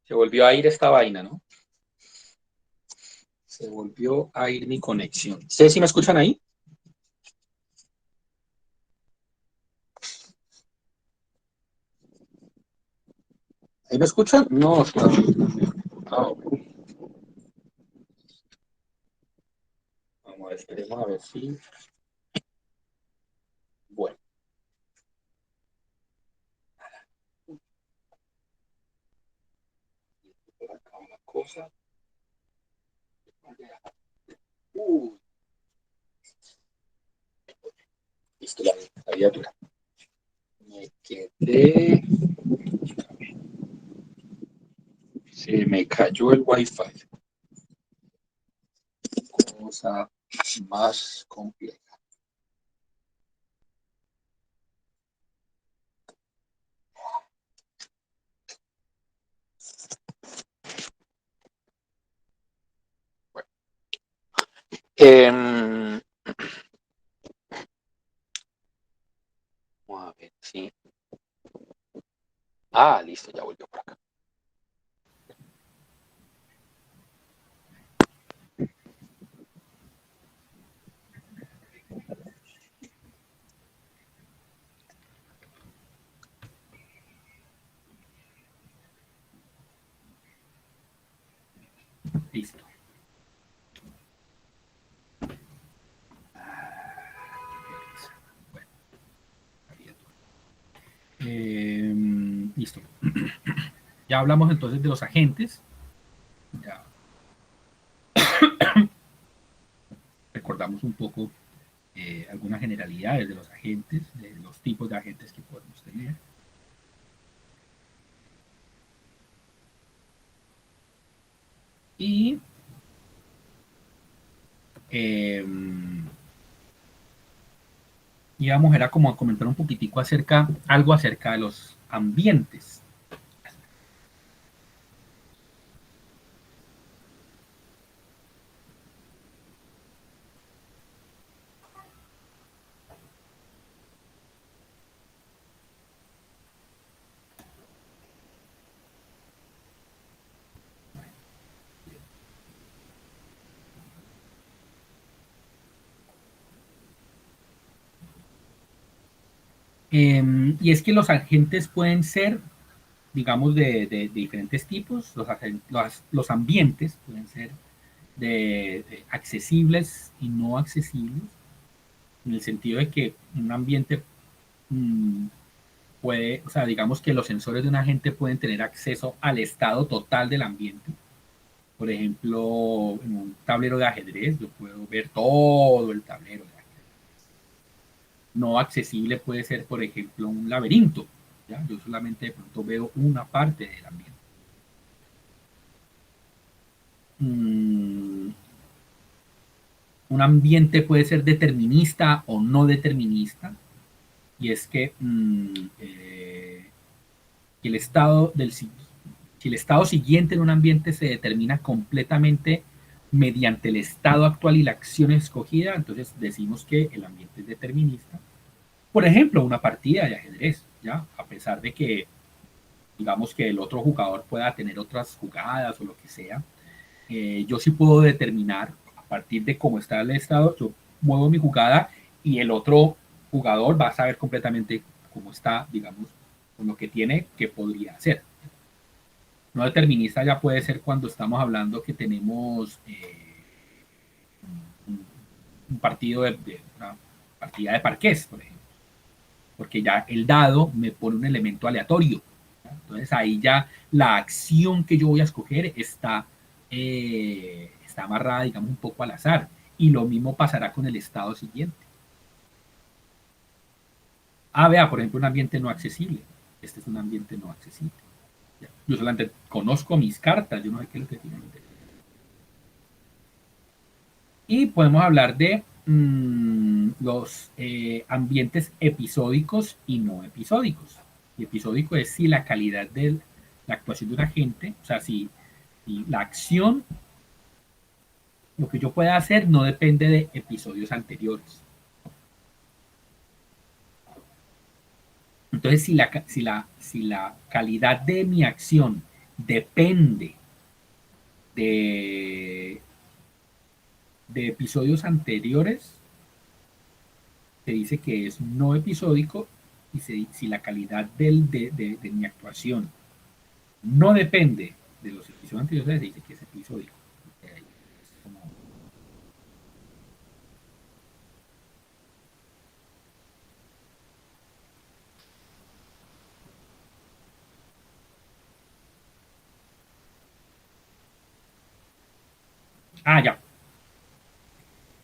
Se volvió a ir esta vaina, ¿no? Se volvió a ir mi conexión. ¿Ustedes sí me escuchan ahí? ¿Ahí me escuchan? No, no. Vamos a ver, esperemos a ver si. Bueno, por acá una cosa. Uh, listo, la vida dura. Me quedé. Se me cayó el wifi. Cosa más compleja. Bueno, vamos a ver si. Ah, listo, ya volvió por acá. Listo. Bueno, listo. Ya hablamos entonces de los agentes. Ya recordamos un poco algunas generalidades de los agentes, de los tipos de agentes que podemos tener. Y íbamos era como a comentar un poquitico algo acerca de los ambientes. Y es que los agentes pueden ser, digamos, de diferentes tipos. Los ambientes pueden ser de accesibles y no accesibles, en el sentido de que un ambiente puede, o sea, digamos que los sensores de un agente pueden tener acceso al estado total del ambiente. Por ejemplo, en un tablero de ajedrez, yo puedo ver todo el tablero de ajedrez. No accesible puede ser, por ejemplo, un laberinto. ¿Ya? Yo solamente de pronto veo una parte del ambiente. Un ambiente puede ser determinista o no determinista. Y es que el estado si el estado siguiente en un ambiente se determina completamente mediante el estado actual y la acción escogida, entonces decimos que el ambiente es determinista. Por ejemplo, una partida de ajedrez, ¿ya? A pesar de que, digamos, que el otro jugador pueda tener otras jugadas o lo que sea, yo sí puedo determinar, a partir de cómo está el estado, yo muevo mi jugada y el otro jugador va a saber completamente cómo está, digamos, con lo que tiene, que podría hacer. No determinista ya puede ser cuando estamos hablando que tenemos un partido de una partida de parqués, por ejemplo, porque ya el dado me pone un elemento aleatorio. Entonces ahí ya la acción que yo voy a escoger está amarrada, digamos, un poco al azar. Y lo mismo pasará con el estado siguiente. Vea, por ejemplo, un ambiente no accesible. Este es un ambiente no accesible. Yo solamente conozco mis cartas, yo no sé qué es lo que tienen. Y podemos hablar de los ambientes episódicos y no episódicos. Y episódico es si la calidad de la actuación de un agente, o sea, si la acción, lo que yo pueda hacer no depende de episodios anteriores. Entonces, si la calidad de mi acción depende de episodios anteriores, se dice que es no episódico, y si la calidad de mi actuación no depende de los episodios anteriores, se dice que es episódico. Es como... ya.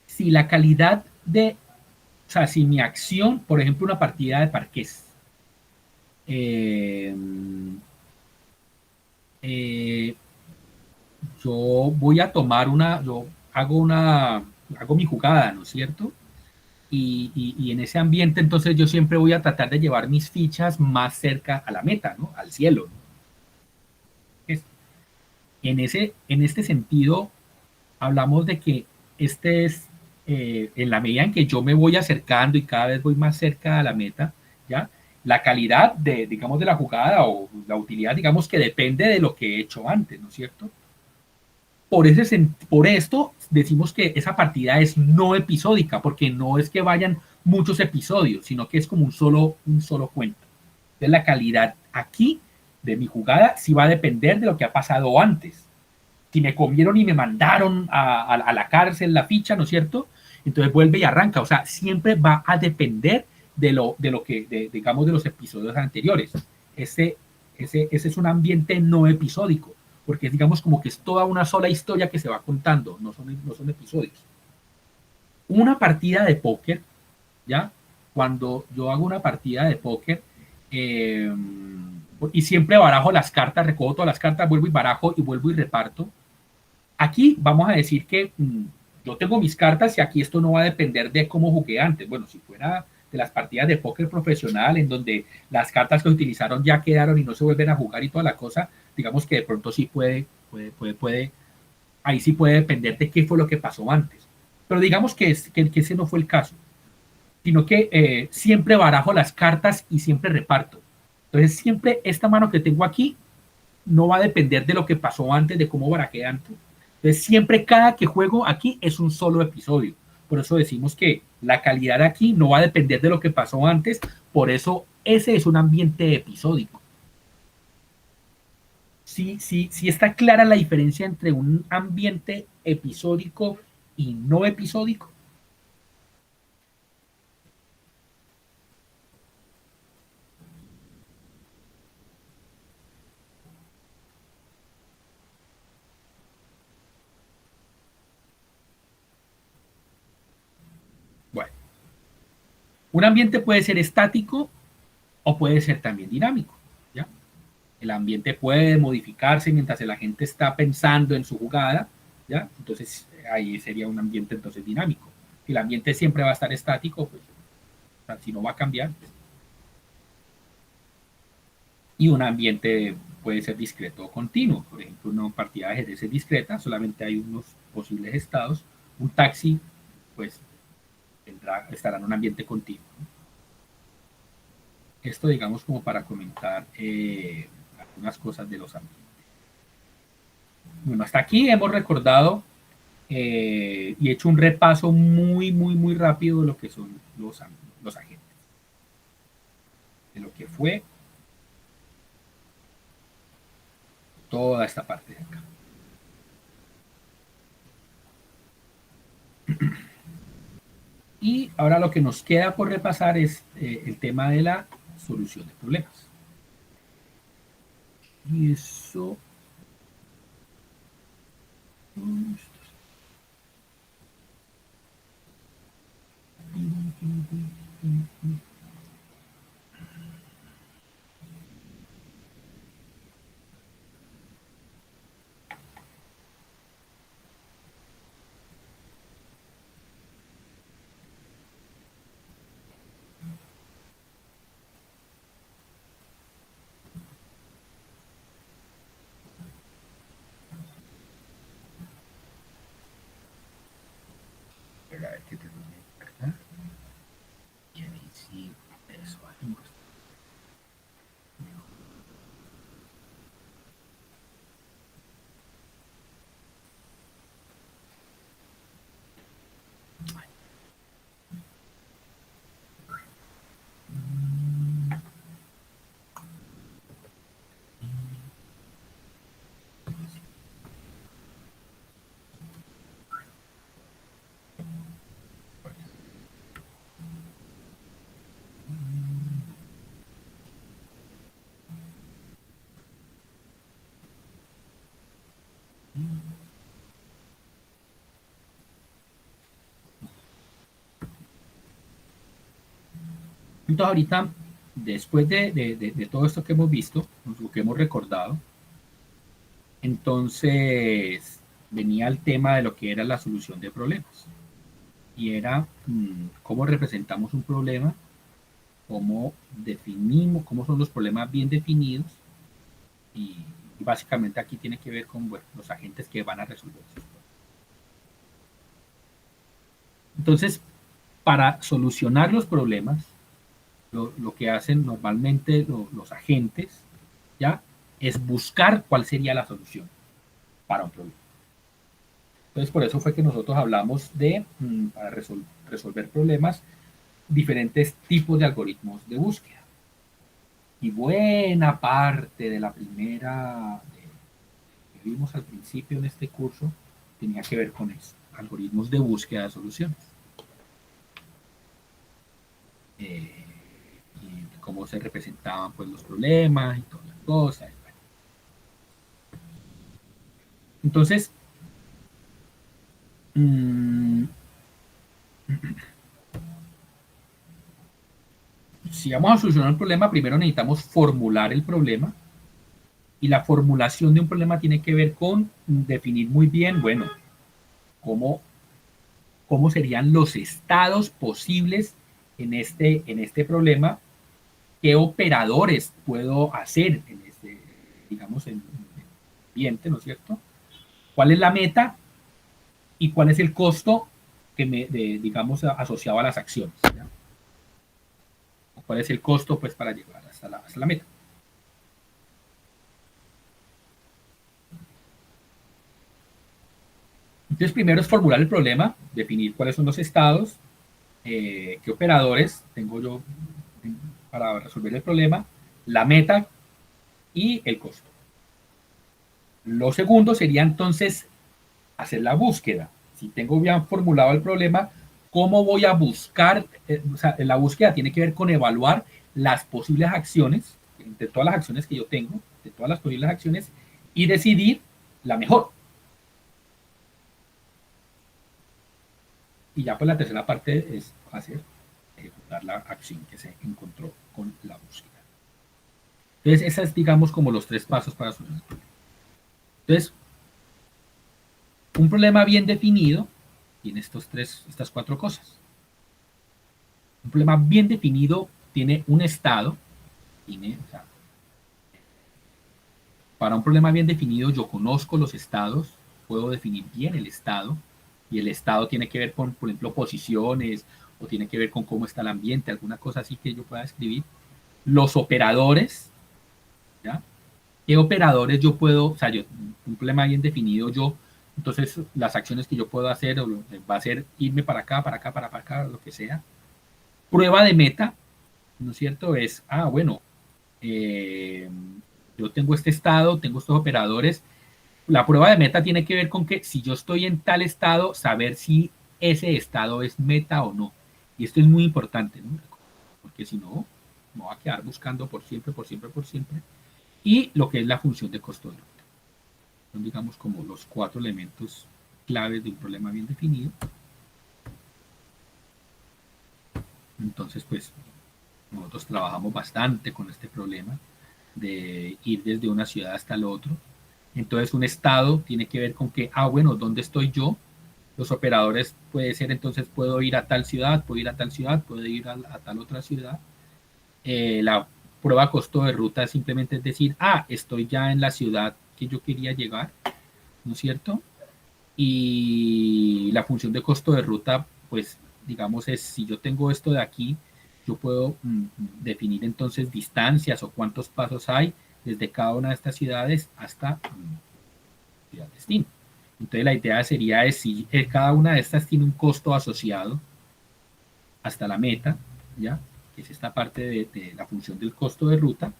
Si la calidad o sea, si mi acción, por ejemplo, una partida de parqués, yo voy a tomar yo hago mi jugada, ¿no es cierto? Y en ese ambiente, entonces yo siempre voy a tratar de llevar mis fichas más cerca a la meta, ¿no? Al cielo, ¿no? En este sentido, hablamos de que en la medida en que yo me voy acercando y cada vez voy más cerca a la meta, ¿ya? La calidad digamos, de la jugada o la utilidad, digamos, que depende de lo que he hecho antes, ¿no es cierto? Por esto decimos que esa partida es no episódica, porque no es que vayan muchos episodios, sino que es como un solo cuento. Entonces la calidad aquí de mi jugada sí va a depender de lo que ha pasado antes. Si me comieron y me mandaron a la cárcel la ficha, ¿no es cierto? Entonces vuelve y arranca. O sea, siempre va a depender de lo que, digamos, de los episodios anteriores. Ese es un ambiente no episódico, porque es, digamos, como que es toda una sola historia que se va contando, no son episodios. Una partida de póker, ¿ya? Cuando yo hago una partida de póker, y siempre barajo las cartas, recojo todas las cartas, vuelvo y barajo y vuelvo y reparto. Aquí vamos a decir que yo tengo mis cartas y aquí esto no va a depender de cómo jugué antes. Bueno, si fuera de las partidas de póker profesional en donde las cartas que utilizaron ya quedaron y no se vuelven a jugar y toda la cosa, digamos que de pronto sí ahí sí puede depender de qué fue lo que pasó antes. Pero digamos que ese no fue el caso, sino que siempre barajo las cartas y siempre reparto. Entonces siempre esta mano que tengo aquí no va a depender de lo que pasó antes, de cómo barajé antes. Entonces siempre cada que juego aquí es un solo episodio. Por eso decimos que la calidad aquí no va a depender de lo que pasó antes, por eso ese es un ambiente episódico. Sí está clara la diferencia entre un ambiente episódico y no episódico. Bueno, un ambiente puede ser estático o puede ser también dinámico, ¿ya? El ambiente puede modificarse mientras la gente está pensando en su jugada, ¿ya? Entonces ahí sería un ambiente entonces dinámico. Si el ambiente siempre va a estar estático, pues o sea, si no va a cambiar. Pues. Y un ambiente puede ser discreto o continuo. Por ejemplo, una partida de ajedrez es discreta, solamente hay unos posibles estados. Un taxi, pues, estará en un ambiente continuo. Esto, digamos, como para comentar algunas cosas de los ambientes. Bueno, hasta aquí hemos recordado y hecho un repaso muy rápido de lo que son los agentes. de lo que fue toda esta parte de acá. Y ahora lo que nos queda por repasar es el tema de la solución de problemas. Y eso... A ver qué termine, ¿verdad? Y ahí sí, eso hacemos. Entonces ahorita, después de todo esto que hemos visto, lo que hemos recordado, entonces venía el tema de lo que era la solución de problemas. Y era cómo representamos un problema, cómo definimos, cómo son los problemas bien definidos. Y básicamente aquí tiene que ver con los agentes que van a resolver esos problemas. Entonces, para solucionar los problemas, lo que hacen normalmente los agentes, ¿ya? Es buscar cuál sería la solución para un problema. Entonces, por eso fue que nosotros hablamos de, para resolver problemas, diferentes tipos de algoritmos de búsqueda. Y buena parte de la primera que vimos al principio en este curso tenía que ver con eso, algoritmos de búsqueda de soluciones. Y cómo se representaban pues, los problemas y todas las cosas. Entonces, si vamos a solucionar el problema, primero necesitamos formular el problema. Y la formulación de un problema tiene que ver con definir muy bien, bueno, cómo serían los estados posibles en este problema, qué operadores puedo hacer en este, digamos, en el ambiente, ¿no es cierto? ¿Cuál es la meta y cuál es el costo que digamos, asociado a las acciones? ¿Ya? ¿Cuál es el costo pues, para llegar hasta la meta? Entonces, primero es formular el problema, definir cuáles son los estados, qué operadores tengo yo para resolver el problema, la meta y el costo. Lo segundo sería entonces hacer la búsqueda. Si tengo bien formulado el problema, ¿cómo voy a buscar? O sea, la búsqueda tiene que ver con evaluar las posibles acciones, de todas las acciones que yo tengo, de todas las posibles acciones, y decidir la mejor. Y ya pues la tercera parte es ejecutar la acción que se encontró con la búsqueda. Entonces, esas es, digamos, como los 3 pasos para solucionar el problema. Entonces, un problema bien definido tiene estas 4 cosas. Un problema bien definido tiene un estado, para un problema bien definido yo conozco los estados, puedo definir bien el estado, y el estado tiene que ver con, por ejemplo, posiciones, o tiene que ver con cómo está el ambiente, alguna cosa así que yo pueda escribir. Los operadores, ¿ya? ¿Qué operadores yo puedo, o sea, un problema bien definido, entonces las acciones que yo puedo hacer va a ser irme para acá, para acá, para acá, lo que sea. Prueba de meta, ¿no es cierto? Es, bueno, eh, yo tengo este estado, tengo estos operadores. La prueba de meta tiene que ver con que si yo estoy en tal estado, saber si ese estado es meta o no. Y esto es muy importante, ¿no? Porque si no, me va a quedar buscando por siempre, por siempre, por siempre. Y lo que es la función de costo de ruta. Son, digamos, como los 4 elementos claves de un problema bien definido. Entonces, pues, nosotros trabajamos bastante con este problema de ir desde una ciudad hasta el otro. Entonces, un estado tiene que ver con que, bueno, ¿dónde estoy yo? Los operadores puede ser, entonces, puedo ir a tal ciudad, puedo ir a tal ciudad, puedo ir a tal otra ciudad. La prueba costo de ruta simplemente es decir, estoy ya en la ciudad que yo quería llegar, ¿no es cierto? Y la función de costo de ruta, pues digamos es, si yo tengo esto de aquí, yo puedo definir entonces distancias o cuántos pasos hay desde cada una de estas ciudades hasta ciudad destino. Entonces la idea sería es si cada una de estas tiene un costo asociado hasta la meta, ¿ya? Que es esta parte de la función del costo de ruta.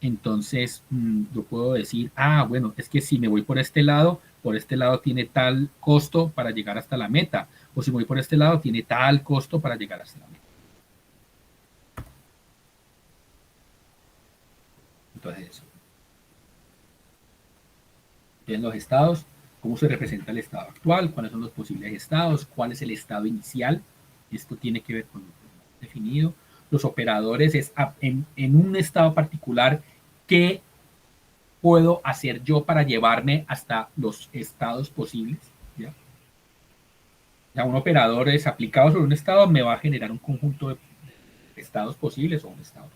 Entonces yo puedo decir, bueno, es que si me voy por este lado tiene tal costo para llegar hasta la meta, o si me voy por este lado tiene tal costo para llegar hasta la meta. Entonces eso. Bien, los estados, cómo se representa el estado actual, cuáles son los posibles estados, cuál es el estado inicial, esto tiene que ver con lo definido. Los operadores es en un estado particular qué puedo hacer yo para llevarme hasta los estados posibles, ¿ya? Ya un operador es aplicado sobre un estado, me va a generar un conjunto de estados posibles o un estado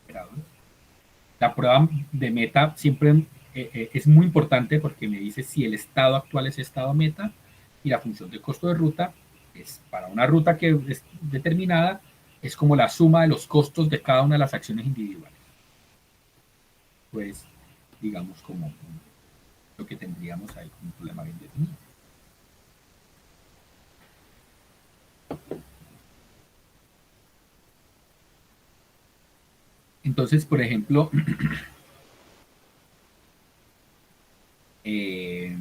operador. La prueba de meta siempre es muy importante porque me dice si el estado actual es estado meta y la función de costo de ruta es para una ruta que es determinada, es como la suma de los costos de cada una de las acciones individuales. Pues, digamos, como lo que tendríamos ahí como un problema bien definido. Entonces, por ejemplo, eh,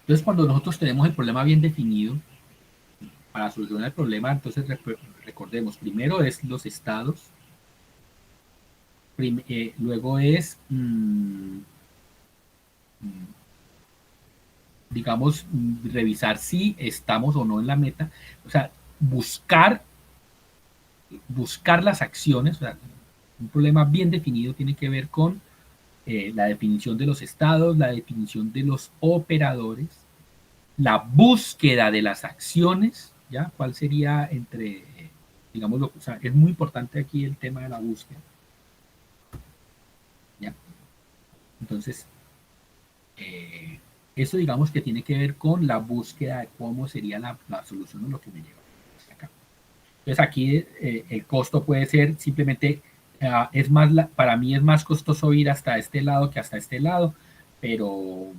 entonces cuando nosotros tenemos el problema bien definido, para solucionar el problema, entonces recordemos, primero es los estados, luego es, digamos, revisar si estamos o no en la meta, o sea, buscar las acciones, o sea, un problema bien definido tiene que ver con la definición de los estados, la definición de los operadores, la búsqueda de las acciones, ¿ya? ¿Cuál sería entre, digamos, o sea, es muy importante aquí el tema de la búsqueda, ¿ya? Entonces, eh, eso digamos que tiene que ver con la búsqueda de cómo sería la solución de lo que me lleva hasta acá. Entonces aquí el costo puede ser simplemente, es más, para mí es más costoso ir hasta este lado que hasta este lado, pero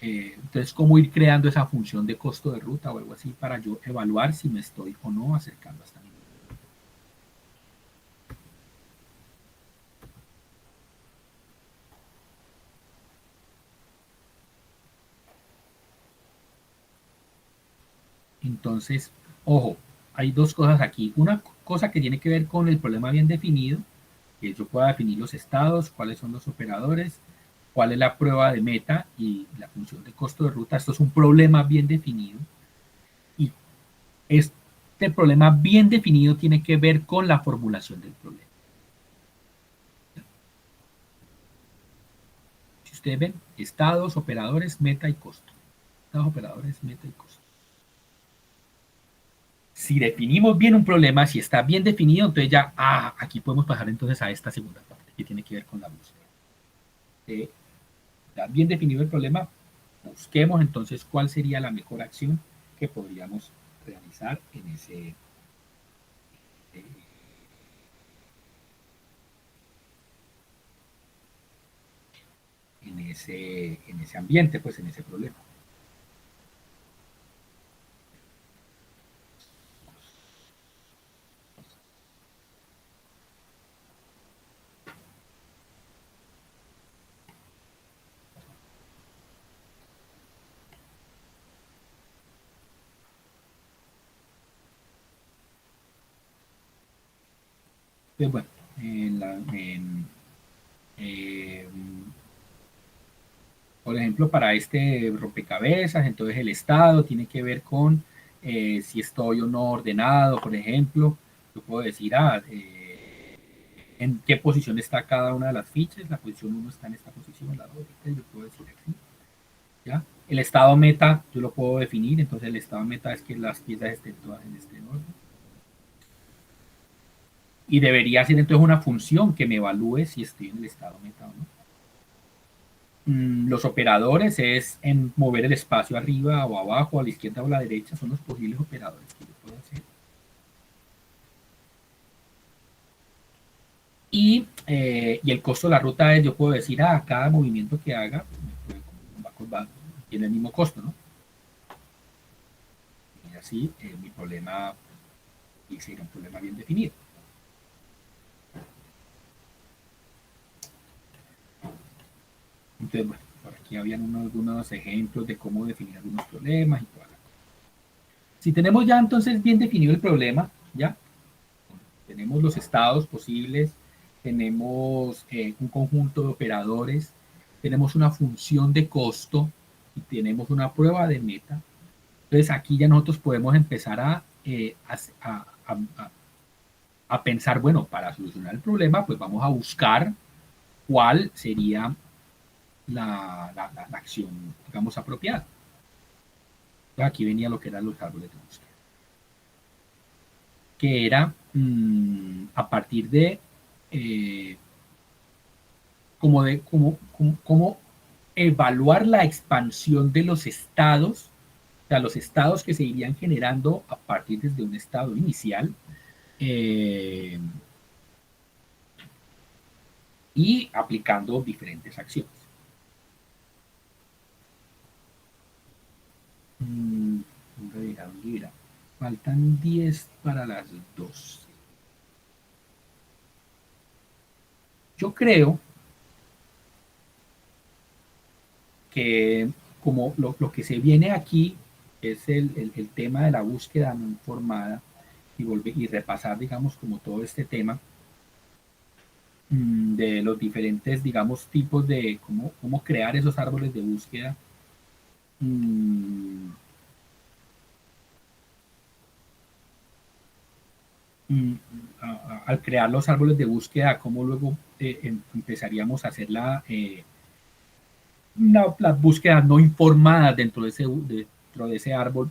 entonces cómo ir creando esa función de costo de ruta o algo así para yo evaluar si me estoy o no acercando hasta mí. Entonces, ojo, hay dos cosas aquí. Una cosa que tiene que ver con el problema bien definido, que yo pueda definir los estados, cuáles son los operadores, cuál es la prueba de meta y la función de costo de ruta. Esto es un problema bien definido. Y este problema bien definido tiene que ver con la formulación del problema. Si ustedes ven, estados, operadores, meta y costo. Estados, operadores, meta y costo. Si definimos bien un problema, si está bien definido, entonces ya, aquí podemos pasar entonces a esta segunda parte que tiene que ver con la búsqueda. Está bien definido el problema, busquemos entonces cuál sería la mejor acción que podríamos realizar eh, en ese ambiente, pues en ese problema. Entonces, bueno, eh, por ejemplo, para este rompecabezas, entonces el estado tiene que ver con si estoy o no ordenado, por ejemplo. Yo puedo decir, en qué posición está cada una de las fichas. La posición uno está en esta posición, la 2, yo puedo decir aquí. ¿Ya? El estado meta, yo lo puedo definir, entonces el estado meta es que las piezas estén todas en este orden. Y debería ser entonces una función que me evalúe si estoy en el estado meta o no. Los operadores es en mover el espacio arriba o abajo, a la izquierda o a la derecha, son los posibles operadores que yo puedo hacer. Y el costo de la ruta es, yo puedo decir, cada movimiento que haga tiene el mismo costo, ¿no? Y así mi problema sería un problema bien definido. Entonces, bueno, por aquí habían algunos ejemplos de cómo definir algunos problemas y toda la cosa. Si tenemos ya entonces bien definido el problema, ya tenemos los estados posibles, tenemos un conjunto de operadores, tenemos una función de costo y tenemos una prueba de meta. Entonces aquí ya nosotros podemos empezar a pensar, bueno, para solucionar el problema, pues vamos a buscar cuál sería la acción, digamos, apropiada. Entonces aquí venía lo que eran los árboles de búsqueda, que era a partir de eh, como evaluar la expansión de los estados, o sea, los estados que se irían generando a partir desde un estado inicial, eh, y aplicando diferentes acciones. ¿Dónde dirá? Faltan 10 para las 12. Yo creo que como lo que se viene aquí es el tema de la búsqueda no informada y repasar, digamos, como todo este tema de los diferentes, digamos, tipos de cómo crear esos árboles de búsqueda. Mm, mm, Al crear los árboles de búsqueda, cómo luego empezaríamos a hacer las búsquedas no informadas dentro de ese árbol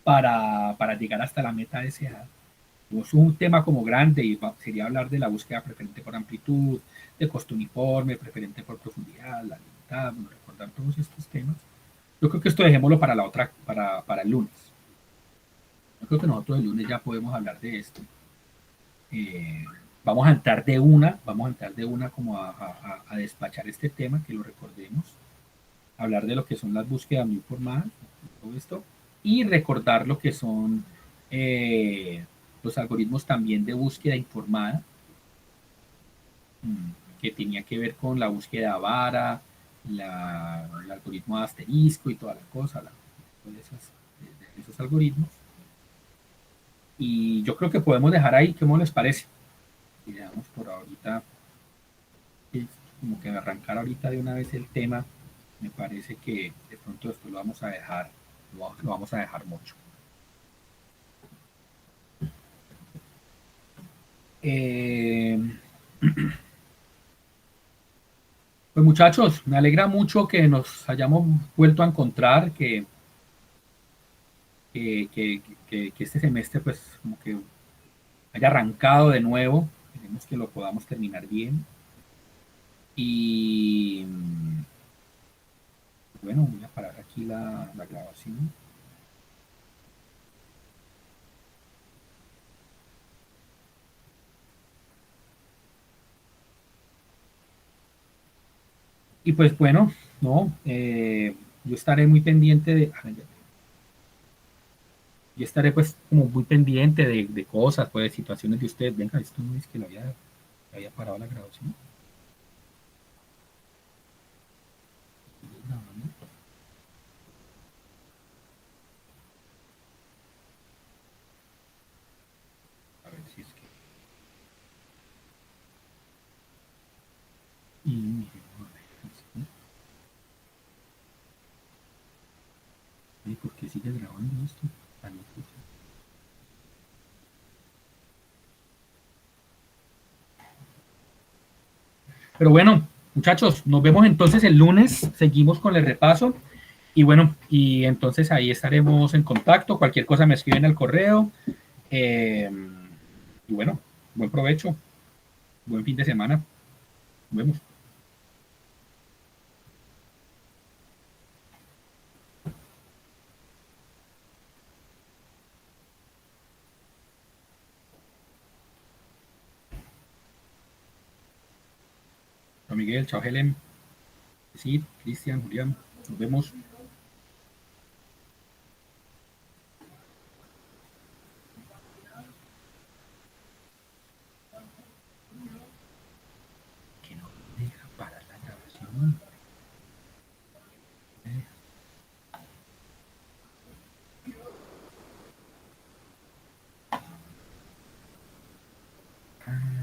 para llegar hasta la meta deseada. Es un tema como grande y sería hablar de la búsqueda preferente por amplitud, de costo uniforme, preferente por profundidad, la limitad, bueno, recordar todos estos temas. Yo creo que esto dejémoslo para para el lunes. Yo creo que nosotros el lunes ya podemos hablar de esto. Eh, vamos a entrar de una como a despachar este tema, que lo recordemos, hablar de lo que son las búsquedas no informadas, todo esto, y recordar lo que son los algoritmos también de búsqueda informada, que tenía que ver con la búsqueda vara, el algoritmo de asterisco y toda la cosa, de esos algoritmos. Y yo creo que podemos dejar ahí, ¿cómo les parece? Y digamos por ahorita, como que arrancar ahorita de una vez el tema, me parece que de pronto esto lo vamos a dejar, lo vamos a dejar mucho. Eh, pues muchachos, me alegra mucho que nos hayamos vuelto a encontrar, que, que, que este semestre pues como que haya arrancado de nuevo. Esperemos que lo podamos terminar bien. Y bueno, voy a parar aquí la grabación. Y pues bueno, no, yo estaré muy pendiente yo estaré pues como muy pendiente de cosas, pues de situaciones de ustedes. Venga, esto no es que había parado la grabación. A ver si es que grabando esto? Ah, no, pues. Pero bueno, muchachos, nos vemos entonces el lunes. Seguimos con el repaso. Y bueno, y entonces ahí estaremos en contacto. Cualquier cosa me escriben al correo. Eh, y bueno, buen provecho, buen fin de semana. Nos vemos. Chao Miguel, chao Helen, sí, Cristian, Julián. Nos vemos. Que no deja parar la grabación. Ah.